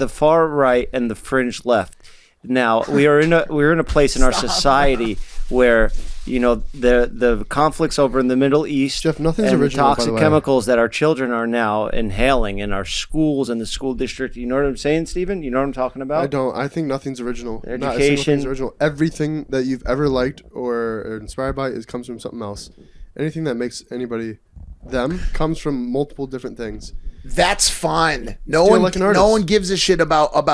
far right and the fringe left. Now we're in a place in our society where the conflicts over in the Middle East, Jeff, nothing's and original, the toxic by the way. chemicals that our children are now inhaling in our schools and the school district. You know what I'm saying, Stephen? You know what I'm talking about? I don't. I think nothing's original. Not a single Education. thing's original. Everything that you've ever liked or are inspired by comes from something else. Anything that makes anybody them comes from multiple different things. That's fine. No Steal one, like an artist. no one gives a shit about the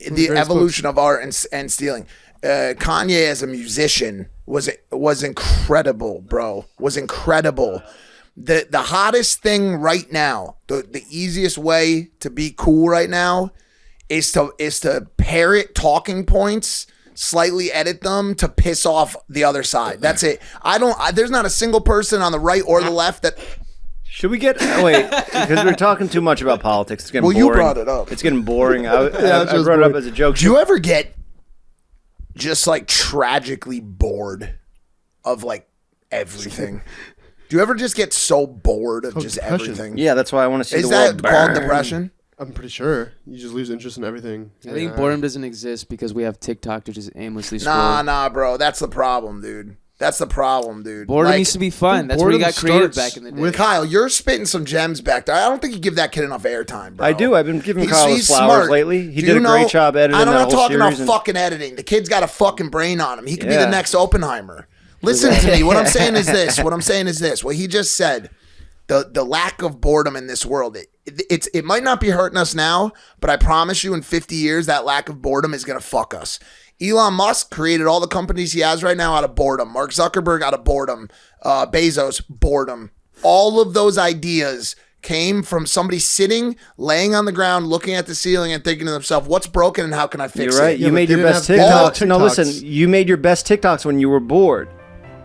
greatest evolution of art and stealing. Kanye as a musician was incredible, bro. Was incredible. The hottest thing right now, the easiest way to be cool right now, is to parrot talking points, slightly edit them to piss off the other side. That's it. There's not a single person on the right or the left that. Should we get wait? Because we're talking too much about politics. It's getting boring. You brought it up. It's getting boring. I just brought it up boring. as a joke. Do you ever get just like tragically bored of like everything? Do you ever just get so bored of just depression. everything? Yeah, that's why I want to see Is the world that burn. called depression? I'm pretty sure you just lose interest in everything. I think boredom doesn't exist because we have TikTok to just aimlessly scroll. Nah, bro. That's the problem, dude. That's the problem, dude. Boredom Like, used to be fun. That's where we boredom got creative starts back in the day. with- Kyle, you're spitting some gems back there. I don't think you give that kid enough airtime, bro. I do. I've been giving Kyle his he's flowers smart. lately. He Do did you a great know- job editing I'm that not whole talking about series. and- fucking editing. The kid's got a fucking brain on him. He could be Yeah. the next Oppenheimer. Listen to me. What I'm saying is this. What he just said. The lack of boredom in this world. It might not be hurting us now, but I promise you in 50 years, that lack of boredom is going to fuck us. Elon Musk created all the companies he has right now out of boredom. Mark Zuckerberg out of boredom. Bezos, boredom. All of those ideas came from somebody sitting, laying on the ground, looking at the ceiling and thinking to themselves, what's broken and how can I fix You're right. it? You but made they your didn't best have all TikToks. No, TikToks. listen. You made your best TikToks when you were bored.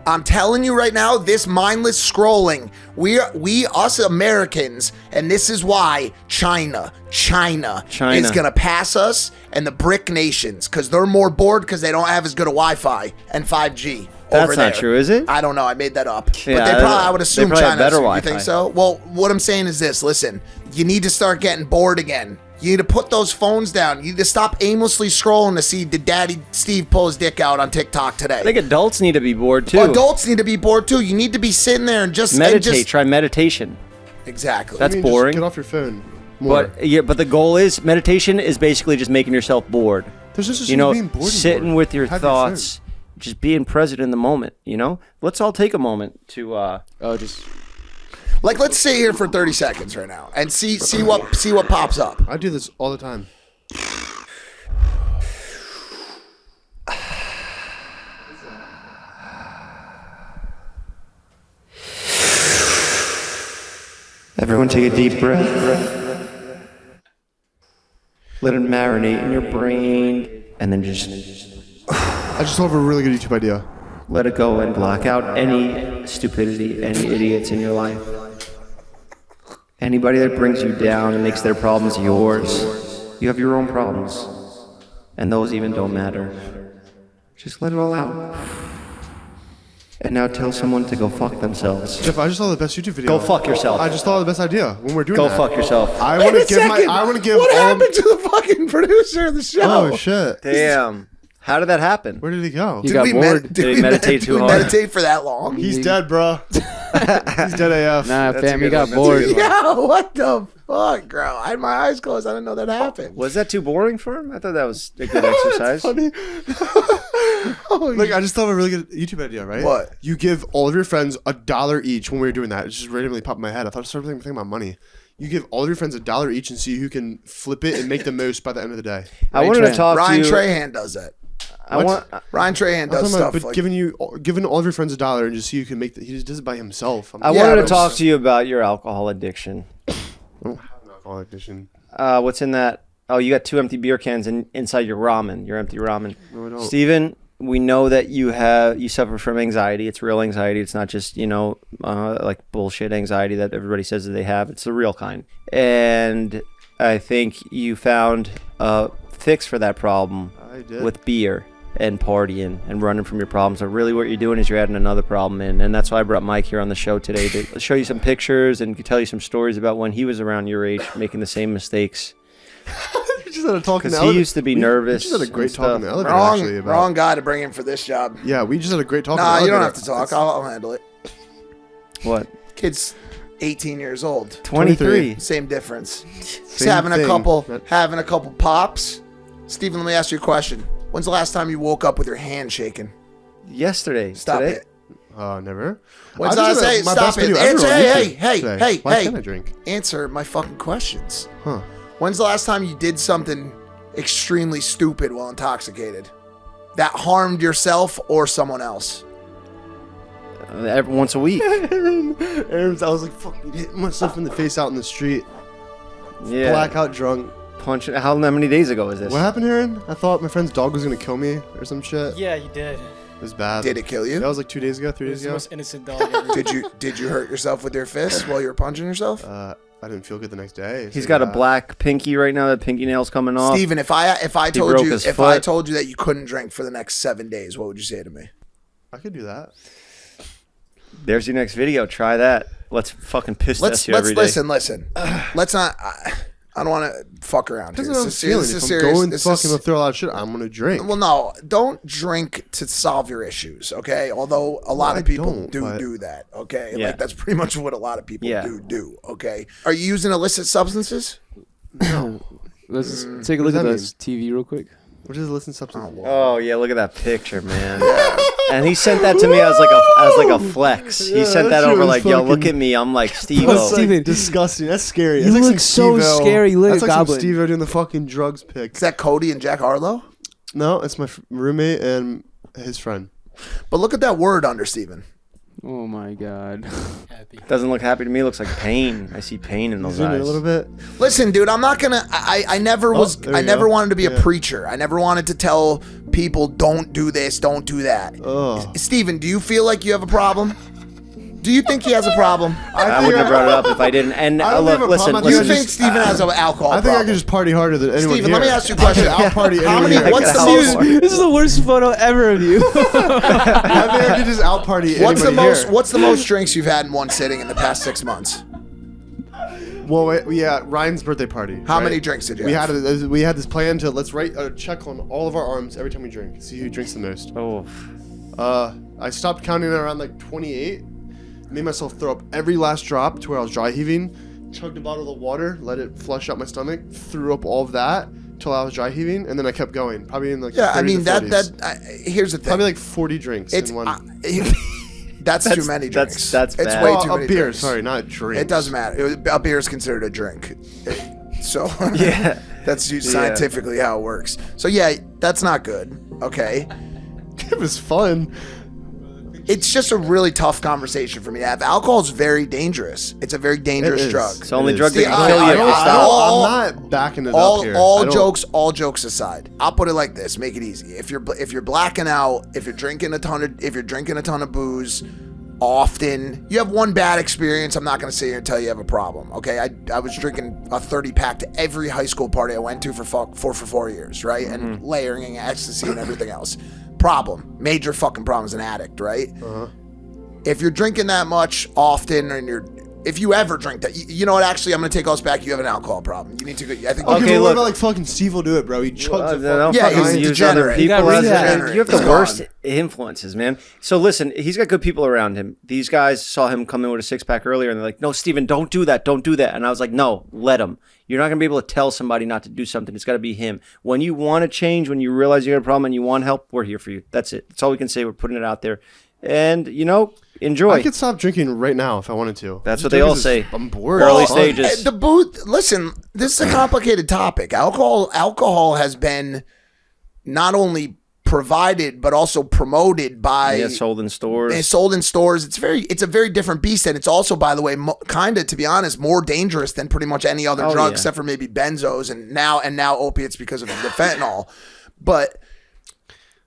I'm telling you right now, this mindless scrolling, we us Americans, and this is why China is gonna pass us and the BRIC nations, because they're more bored because they don't have as good a Wi-Fi and 5G. That's over not there. true, is it? I don't know. I made that up. Yeah, but I would they assume probably have China. better You Wi-Fi. think so? Well, what I'm saying is this. Listen, you need to start getting bored again. You need to put those phones down. You need to stop aimlessly scrolling to see did Daddy Steve pull his dick out on TikTok today. I think adults need to be bored too. Adults need to be bored too. You need to be sitting there and just Meditate. Try meditation. Exactly. That's I mean, just boring. Get off your phone. More. But the goal is meditation is basically just making yourself bored. There's just You know, being bored and sitting bored. with your Have thoughts, phone. just being present in the moment. Let's all take a moment to. Like, let's sit here for 30 seconds right now and see what pops up. I do this all the time. Everyone take a deep breath. Let it marinate in your brain, and then just I just have a really good YouTube idea. let it go and block out any stupidity, any idiots in your life. Anybody that brings you down and makes their problems yours. You have your own problems, and those even don't matter. Just let it all out. And now tell someone to go fuck themselves. Jeff, I just saw the best YouTube video. Go fuck yourself. I just thought of the best idea when we're doing Go that. fuck yourself. I want to give my. I want to give What all. happened to the fucking producer of the show? Oh shit! Damn. How did that happen? Where did he go? You got bored. Did he meditate too hard? meditate for that long? He's dead, bro. He's dead AF. Nah, That's a fam, good you got one. That's a bored. good one. Yeah, what the fuck, bro? I had my eyes closed. I didn't know that happened. Was that too boring for him? I thought that was a good exercise. Funny. Look, I just thought of a really good YouTube idea, right? What? You give all of your friends $1 each when we were doing that. It just randomly popped in my head. I thought I started thinking about money. You give all of your friends $1 each and see who can flip it and make the most by the end of the day. I wanted to talk Ryan to Trahan does that. Ryan Trahan does stuff. But giving all of your friends $1 and just so you can make he just does it by himself. I wanted to talk to you about your alcohol addiction. I don't have an alcohol addiction. What's in that? Oh, you got 2 empty beer cans inside your ramen. Your empty ramen. No, I don't. Steven, we know that you suffer from anxiety. It's real anxiety. It's not just like bullshit anxiety that everybody says that they have. It's the real kind. And I think you found a fix for that problem. I did. With beer and partying and running from your problems. So really what you're doing is you're adding another problem in. And that's why I brought Mike here on the show today to show you some pictures and tell you some stories about when he was around your age making the same mistakes. Because he used to be nervous. We just had a great talk in the elevator. Wrong guy to bring in for this job. Yeah, we just had a great talk in the elevator. You don't have to talk. I'll handle it. What? Kid's 18 years old. 23. Same difference. He's having a couple pops. Steven, let me ask you a question. When's the last time you woke up with your hand shaking? Yesterday. Stop today? it. Never. When's the last time? Stop it. Hey. Why can't I drink? Answer my fucking questions. Huh. When's the last time you did something extremely stupid while intoxicated that harmed yourself or someone else? Once a week. I was like fucking hitting myself in the face out in the street. Yeah. Blackout drunk. Punching. How many days ago was this? What happened, Aaron? I thought my friend's dog was gonna kill me or some shit. Yeah, you did. It was bad. Did it kill you? That was like 2 days ago, 3 It days was the ago. most innocent dog ever. Did you hurt yourself with your fist while you were punching yourself? I didn't feel good the next day. He's got a black pinky right now. That pinky nail's coming off. Steven, if I told broke you his if foot. I told you that you couldn't drink for the next 7 days, what would you say to me? I could do that. There's your next video. Try that. Let's fucking piss test you every day. Listen. Let's not. I don't want to fuck around here. This is serious. If I'm going fucking throw a lot of shit, I'm gonna drink. Well, no, don't drink to solve your issues, okay? Although a lot of people do that, okay? Yeah. Like that's pretty much what a lot of people Yeah. do, okay? Are you using illicit substances? No. Let's take a look at this TV real quick. What is illicit substance? Oh yeah, look at that picture, man. And he sent that to me as like a flex. He sent that over like, yo, look at me. I'm like Steve-O. Steven, disgusting. That's scary. You That's look like so Steve-O. scary. You look That's like like Goblin. some Steve-O doing the fucking drugs pic. Is that Cody and Jack Harlow? No, it's my roommate and his friend. But look at that word under Steven. Oh my God. Happy. Doesn't look happy to me. Looks like pain. I see pain in those Zoom in eyes. a little bit. Listen, dude, I'm not gonna. I never was. there I you never go. wanted to be a Yeah. preacher. I never wanted to tell people don't do this, don't do that. Ugh. Steven, do you feel like you have a problem? Do you think he has a problem? I wouldn't have brought it up if I didn't. And I don't look, have a listen, problem. Do you Listen, think Steven has an alcohol I think problem? I could just party harder than anyone Steven, here. let me ask you a question. I could out-party How anyone many? here. What's the I most? could This is the worst photo ever of you. I think I could just out-party What's the anybody most? here. What's the most drinks you've had in one sitting in the past 6 months? Well, yeah, Ryan's birthday party. How right? many drinks did you We have? had this plan to let's write a check on all of our arms every time we drink. See who drinks the most. Oh, I stopped counting at around like 28. Made myself throw up every last drop to where I was dry heaving. Chugged a bottle of water, let it flush out my stomach. Threw up all of that till I was dry heaving, and then I kept going. Probably in like Yeah, I 30s mean to that 40s. here's the thing. Probably like 40 drinks it's in one. that's too many drinks. that's it's bad. way Well, too a many beer, drinks. sorry, not drinks. It doesn't matter. A beer is considered a drink. So yeah. that's scientifically how it works. So yeah, that's not good. Okay. It was fun. It's just a really tough conversation for me to have. Alcohol is very dangerous. It's a very dangerous It is. drug. It's the only It drug is. that See, can kill you if you I- stop. I'm not backing it up here. I all jokes aside. I'll put it like this, make it easy. If you're blacking out, if you're drinking a ton of booze often, you have one bad experience, I'm not going to sit here and tell you have a problem. Okay? I was drinking a 30-pack to every high school party I went to for 4 years, right? And layering ecstasy and everything else. Problem. Major fucking problem as an addict, right? If you're drinking that much often, and if you ever drink that, you know what? Actually, I'm gonna take all this back. You have an alcohol problem. You need to go. I think. Okay, Okay, but what look. about like fucking Steve will do it, bro? He chugs it. Don't Yeah, fucking he's a use other degenerate. people. He got as- rehab. You have the He's worst gone. influences, man. So listen, he's got good people around him. These guys saw him come in with a 6-pack earlier, and they're like, "No, Steven, don't do that. Don't do that." And I was like, "No, let him. You're not gonna be able to tell somebody not to do something. It's got to be him. When you want to change, when you realize you got a problem and you want help, we're here for you. That's it. That's all we can say. We're putting it out there, and enjoy." I could stop drinking right now if I wanted to. That's Just what they all because say. I'm bored. Early It's fun. stages. The booth. Listen, this is a complicated topic. Alcohol has been not only provided but also promoted by sold in stores. It's sold in stores. It's a very different beast, and it's also, by the way, kind of, to be honest, more dangerous than pretty much any other drug, except for maybe benzos and now opiates because of the fentanyl. But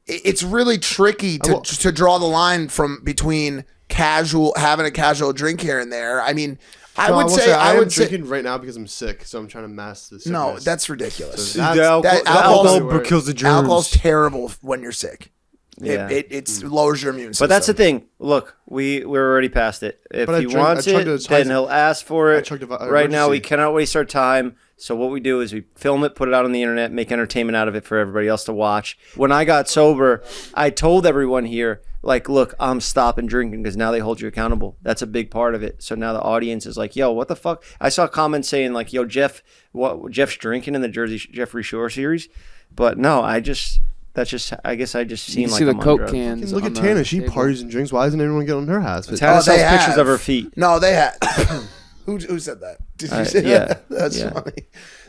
it's really tricky to draw the line between having a casual drink here and there. I mean, I would say I'm drinking right now because I'm sick, so I'm trying to mask this. No, that's ridiculous. So alcohol kills the germs. Alcohol's terrible when you're sick. Yeah. It lowers your immune system. But that's the thing. Look, we're already past it. If he wants it, then he'll ask for it. Right now, we cannot waste our time. So what we do is we film it, put it out on the internet, make entertainment out of it for everybody else to watch. When I got sober, I told everyone here, like, look, I'm stopping drinking because now they hold you accountable. That's a big part of it. So now the audience is like, yo, what the fuck? I saw comments saying like, yo, Jeff's drinking in the Jeffrey Shore series. But no, I guess I just seem like see the I'm Coke on drugs. cans. Look at Tana. She parties and drinks. Why isn't anyone getting on her ass? Tana sells pictures of her feet. No, they have. Who said that? Did you say that? That's funny.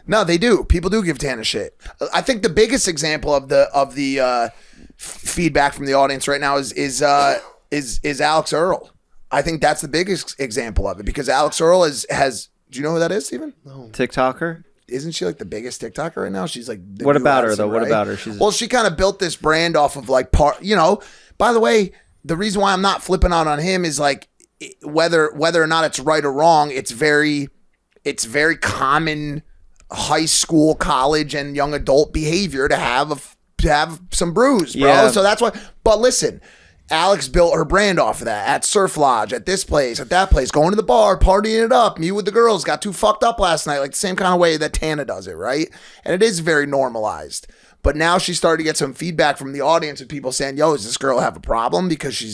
No, they do. People do give Tana shit. I think the biggest example of the feedback from the audience right now is Alex Earl. I think that's the biggest example of it because Alex Earl has. Do you know who that is, Steven? No. TikToker. Isn't she like the biggest TikToker right now? She's like. What about her though? Right? What about her? Well, she kind of built this brand off of like By the way, the reason why I'm not flipping out on him is like whether or not it's right or wrong. It's very common high school, college, and young adult behavior to have some brews, bro. Yeah. So that's why. But listen. Alex built her brand off of that at Surf Lodge, at this place, at that place, going to the bar, partying it up. Me with the girls got too fucked up last night, like the same kind of way that Tana does it, right? And it is very normalized. But now she's starting to get some feedback from the audience of people saying, yo, does this girl have a problem? Because she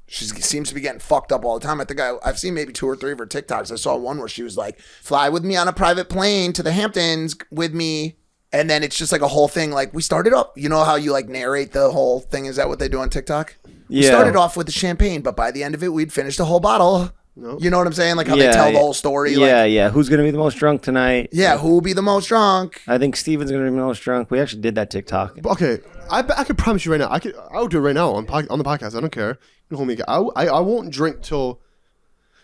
seems to be getting fucked up all the time. I think I've seen maybe 2 or 3 of her TikToks. I saw one where she was like, fly with me on a private plane to the Hamptons with me. And then it's just like a whole thing. Like we started up, you know how you like narrate the whole thing? Is that what they do on TikTok? We started off with the champagne, but by the end of it, we'd finished a whole bottle. Nope. You know what I'm saying? Like how they tell the whole story. Yeah. Who's going to be the most drunk tonight? Yeah, who will be the most drunk? I think Steven's going to be the most drunk. We actually did that TikTok. Okay, I could promise you right now. I would do it right now on the podcast. I don't care. You can hold me. I won't drink till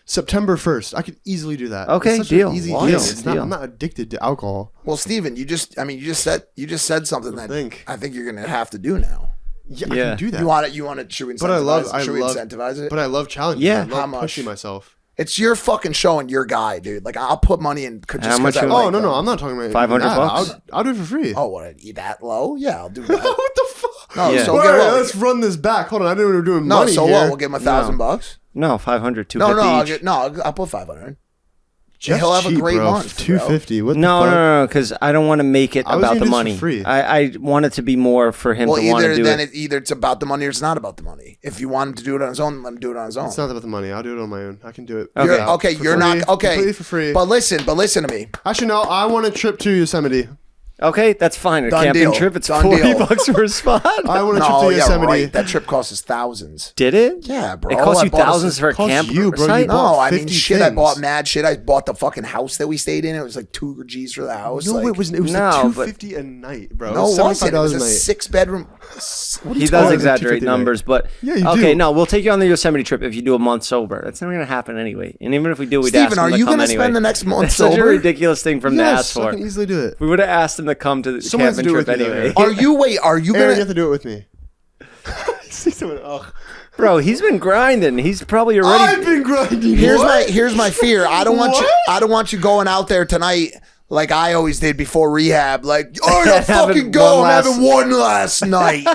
September 1st. I could easily do that. Okay, it's such deal. An easy Deal. deal. It's not, I'm not addicted to alcohol. Well, Steven, you just said something that I think you're gonna have to do now. Yeah, I can do that. You want to should we incentivize incentivize it? But I love challenging. Yeah. I love pushing myself. It's your fucking show and your guy, dude. Like I'll put money in just How much? No, I'm not talking about $500. I'll do it for free. Oh, what? That low? Yeah, I'll do that. What the fuck? No, Yeah. so let's run this back. Hold on, I didn't know we were doing money so here. what? We'll give him $1,000. No, 500, 250 I'll put 500. Jeff's He'll have a cheap, great bro. month. $250. What the No, fuck? because I don't want to make it I was about gonna the do this money. for free. I want it to be more for him to want to do it. Either it's about the money or it's not about the money. If you want him to do it on his own, let him do it on his own. It's not about the money. I'll do it on my own. I can do it. Okay. Completely for free. But listen to me. Actually, no. I want a trip to Yosemite. Okay, that's fine. A Done camping deal. trip, it's Done $40 deal. for a spot. I want a trip to Yosemite. Right. That trip cost us thousands. Did it? Yeah, bro. It cost you I bought us- thousands for a cost camp you, bro. site? You No, bought I mean 50 shit. I things. bought mad shit. I bought the fucking house that we stayed in. It was like $2 for the house. No, like, it was No, like but- $250 a night, bro. No, it wasn't. It was $75 a a night. 6-bedroom. He does exaggerate numbers, but Yeah, you okay, do. no, we'll take you on the Yosemite trip if you do a month sober. That's not going to happen anyway. And even if we do, we'd ask Steven, him are to you come going to anyway. spend the next month That's such a sober? ridiculous thing for him to ask Yes, I for. can easily do it. We would have asked him to come to the Someone has to camping do it trip with me, though, anyway. Aaron. Are you Aaron, you have gonna? to do it with me. See someone, Bro, he's been grinding. He's probably already. I've been grinding. Here's my fear. I don't want you going out there tonight like I always did before rehab. Like, oh, yeah, fucking go. I'm having one last night.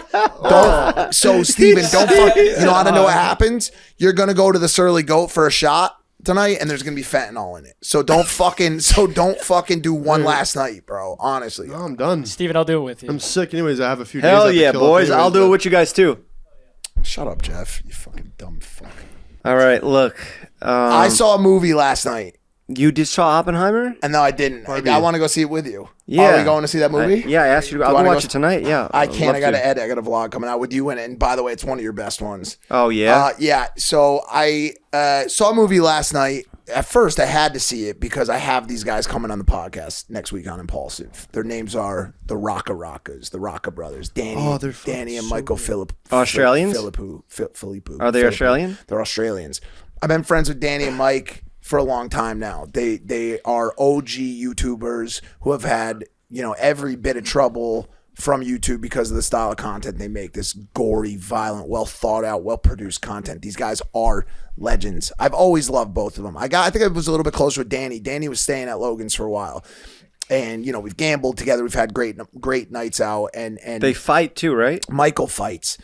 So Steven, don't fuck. You know how to know what happens? You're gonna go to the Surly Goat for a shot tonight, and there's gonna be fentanyl in it. So don't fucking do one last night, bro. Honestly. No, I'm done. Steven, I'll do it with you. I'm sick anyways. I have a few days. I Hell have to yeah, kill off boys. anyways, I'll do it but- with you guys too. Shut up, Jeff. You fucking dumb fuck. All right, look. I saw a movie last night. You just saw Oppenheimer? And no, I didn't. I want to go see it with you. Yeah. Are we going to see that movie? Yeah, I asked you. I'll go watch it tonight. Yeah. I can't. I got to to edit. I got a vlog coming out with you in it. And by the way, it's one of your best ones. Oh, yeah? Yeah. So I saw a movie last night. at first I had to see it because I have these guys coming on the podcast next week on Impulsive. Their names are the Rocka Rockas, the Rocka brothers, Danny and Michael Philippe. Australians? Philippe. Are they Australian? They're Australians. I've been friends with Danny and Mike for a long time now. They are OG YouTubers who have had, every bit of trouble from YouTube because of the style of content they make. This gory, violent, well thought out, well produced content. These guys are legends. I've always loved both of them. I think I was a little bit closer with Danny. Danny was staying at Logan's for a while, and we've gambled together. We've had great nights out, and they fight too, right? Michael fights.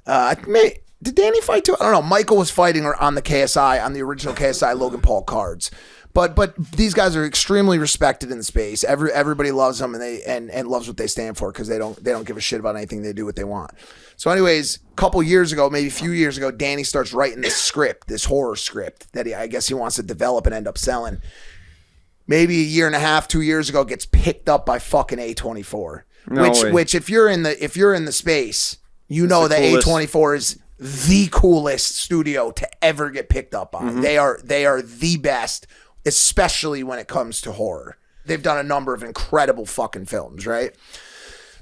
Did Danny fight too? I don't know. Michael was fighting on the KSI, on the original KSI Logan Paul cards. But these guys are extremely respected in the space. Everybody loves them and loves what they stand for because they don't give a shit about anything. They do what they want. So anyways, a couple years ago, maybe a few years ago, Danny starts writing this script, this horror script that I guess he wants to develop and end up selling. Maybe a year and a half, 2 years ago, gets picked up by fucking A24. Which if you're in the space, that A24 is the coolest studio to ever get picked up by. They are the best, especially when it comes to horror. They've done a number of incredible fucking films, right?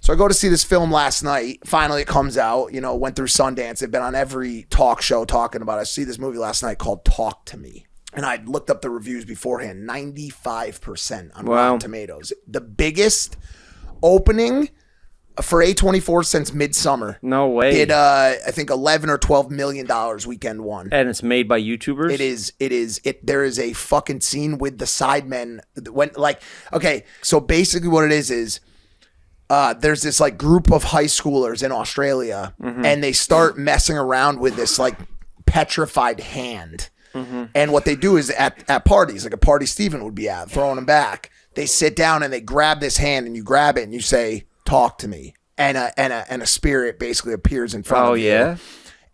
So I go to see this film last night. Finally, it comes out. Went through Sundance. They've been on every talk show talking about it. I see this movie last night called Talk to Me. And I looked up the reviews beforehand. 95% on Rotten Tomatoes. The biggest opening for A24 since Midsummer. No way. Did I think $11 or $12 million weekend one. And it's made by YouTubers? It is. There is a fucking scene with the sidemen so basically what it is there's this like group of high schoolers in Australia and they start messing around with this like petrified hand. And what they do is at parties, like a party Steven would be at, throwing them back, they sit down and they grab this hand and you grab it and you say, "Talk to me," and a spirit basically appears in front of you. Oh yeah.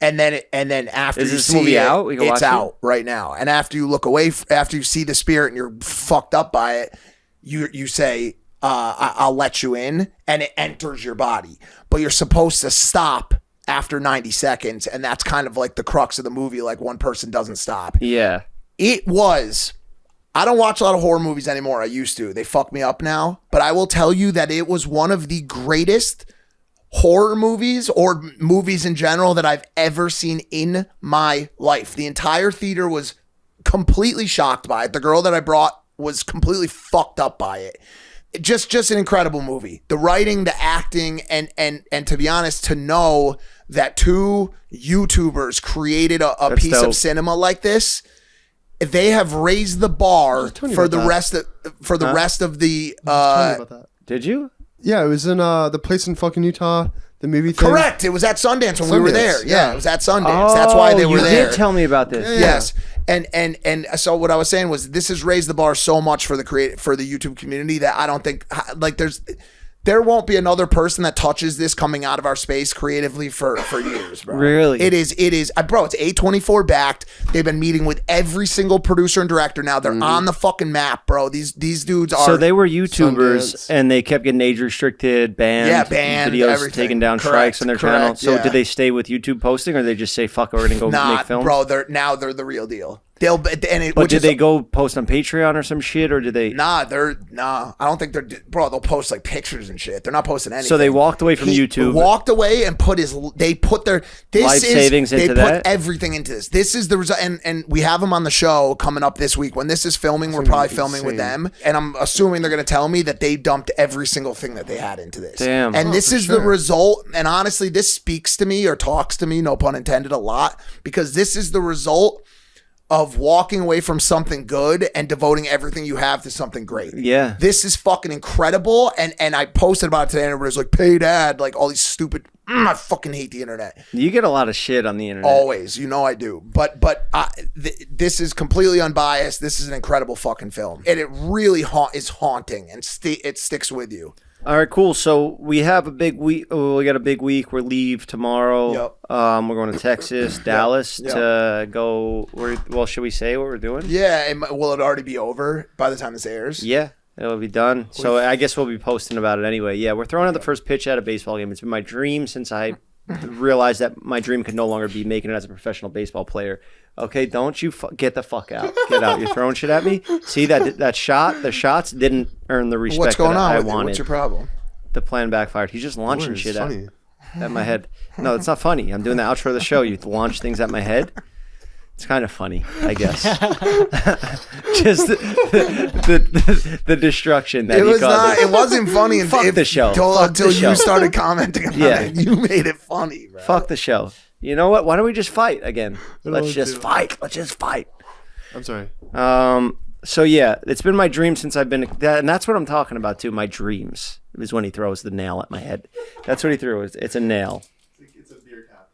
And then after is you this see movie it, out? We can it's watch out it? Right now. And after you look away, after you see the spirit and you're fucked up by it, you say, "I'll let you in," and it enters your body. But you're supposed to stop after 90 seconds, and that's kind of like the crux of the movie. Like one person doesn't stop. Yeah. It was. I don't watch a lot of horror movies anymore. I used to. They fuck me up now. But I will tell you that it was one of the greatest horror movies or movies in general that I've ever seen in my life. The entire theater was completely shocked by it. The girl that I brought was completely fucked up by it. Just an incredible movie. The writing, the acting, and to be honest, to know that two YouTubers created a piece of cinema like this, they have raised the bar for the rest of the. Did you? Yeah, it was in the place in fucking Utah. The movie thing. Correct. It was at Sundance when we were there. Yeah, it was at Sundance. That's why they were there. You did tell me about this. Yeah. Yes. And so what I was saying was this has raised the bar so much for the YouTube community that I don't think there won't be another person that touches this coming out of our space creatively for years, bro. Really? It is, bro, it's A24 backed. They've been meeting with every single producer and director now. They're on the fucking map, bro. These dudes are. So they were YouTubers and they kept getting age restricted, banned, videos everything. Taken down, strikes on their channel. So did they stay with YouTube posting or did they just say, fuck it, we're going to go make films? Bro, they're the real deal. But did they go post on Patreon or some shit, or did they? Nah, I don't think they're. Bro, they'll post like pictures and shit. They're not posting anything. So they walked away from YouTube. Walked away and put their life savings into that. They put everything into this. This is the result, and we have them on the show coming up this week. When this is filming, we're probably filming with them, and I'm assuming they're going to tell me that they dumped every single thing that they had into this. Damn. And this is the result. And honestly, this speaks to me or talks to me, no pun intended, a lot, because this is the result of walking away from something good and devoting everything you have to something great. Yeah. This is fucking incredible. And I posted about it today and everybody's like, paid ad, like all these stupid, I fucking hate the internet. You get a lot of shit on the internet. Always. I do. But this is completely unbiased. This is an incredible fucking film. And it really is haunting and it sticks with you. All right, cool. So we have a big week. We got a big week. We're leave tomorrow. Yep. We're going to Texas, Dallas to go. Well, should we say what we're doing? Yeah. Will it already be over by the time this airs? Yeah, it'll be done. So I guess we'll be posting about it anyway. Yeah, we're throwing out the first pitch at a baseball game. It's been my dream since I realized that my dream could no longer be making it as a professional baseball player. Okay, don't you get the fuck out. Get out. You're throwing shit at me. See that shot? The shots didn't earn the respect What's going that on I with wanted. it? What's your problem? The plan backfired. He's just launching Word, shit it's funny. at my head. No, it's not funny. I'm doing the outro of the show. You launch things at my head. It's kind of funny, I guess. Just the destruction that It he was caused. not. It wasn't funny. Fuck the show. Until the show. you started commenting on it. You made it funny, bro. Fuck the show. You know what? Why don't we just fight again? Let's want just to. fight. Let's just fight. I'm sorry. So yeah, it's been my dream since I've been, and that's what I'm talking about too. My dreams is when he throws the nail at my head. That's what he threw. It's a nail. It's a beer cap.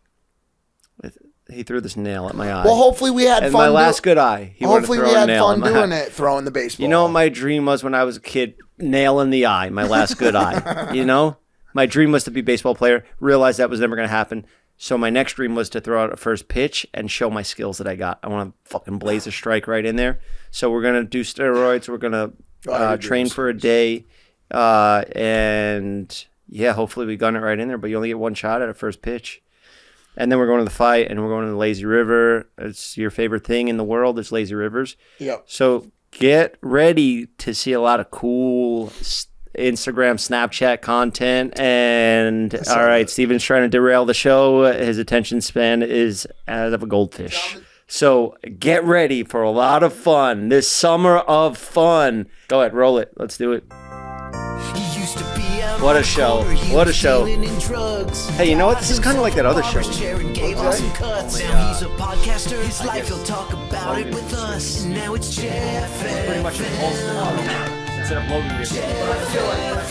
He threw this nail at my eye. Well, hopefully we had and fun. my last good eye. He wanted to Hopefully throw we a had nail fun in my doing eye. it, throwing the baseball. You know what my dream was when I was a kid? Nail in the eye. My last good eye. You know, my dream was to be a baseball player. Realized that was never going to happen. So my next dream was to throw out a first pitch and show my skills that I got. I want to fucking blaze a strike right in there. So we're gonna do steroids. We're gonna train for a day, and yeah, hopefully we gun it right in there. But you only get one shot at a first pitch, and then we're going to the fight, and we're going to the lazy river. It's your favorite thing in the world. It's lazy rivers. Yep. So get ready to see a lot of cool Instagram, Snapchat content. And all right, Steven's trying to derail the show. His attention span is out of a goldfish. So get ready for a lot of fun this summer of fun. Go ahead, roll it. Let's do it. What a show. What a show. Hey, you know what? This is kind of like that other show. Now he's a podcaster. His life, he'll talk about it with us. Now it's Jeff. Pretty much instead of Logan. Jeff.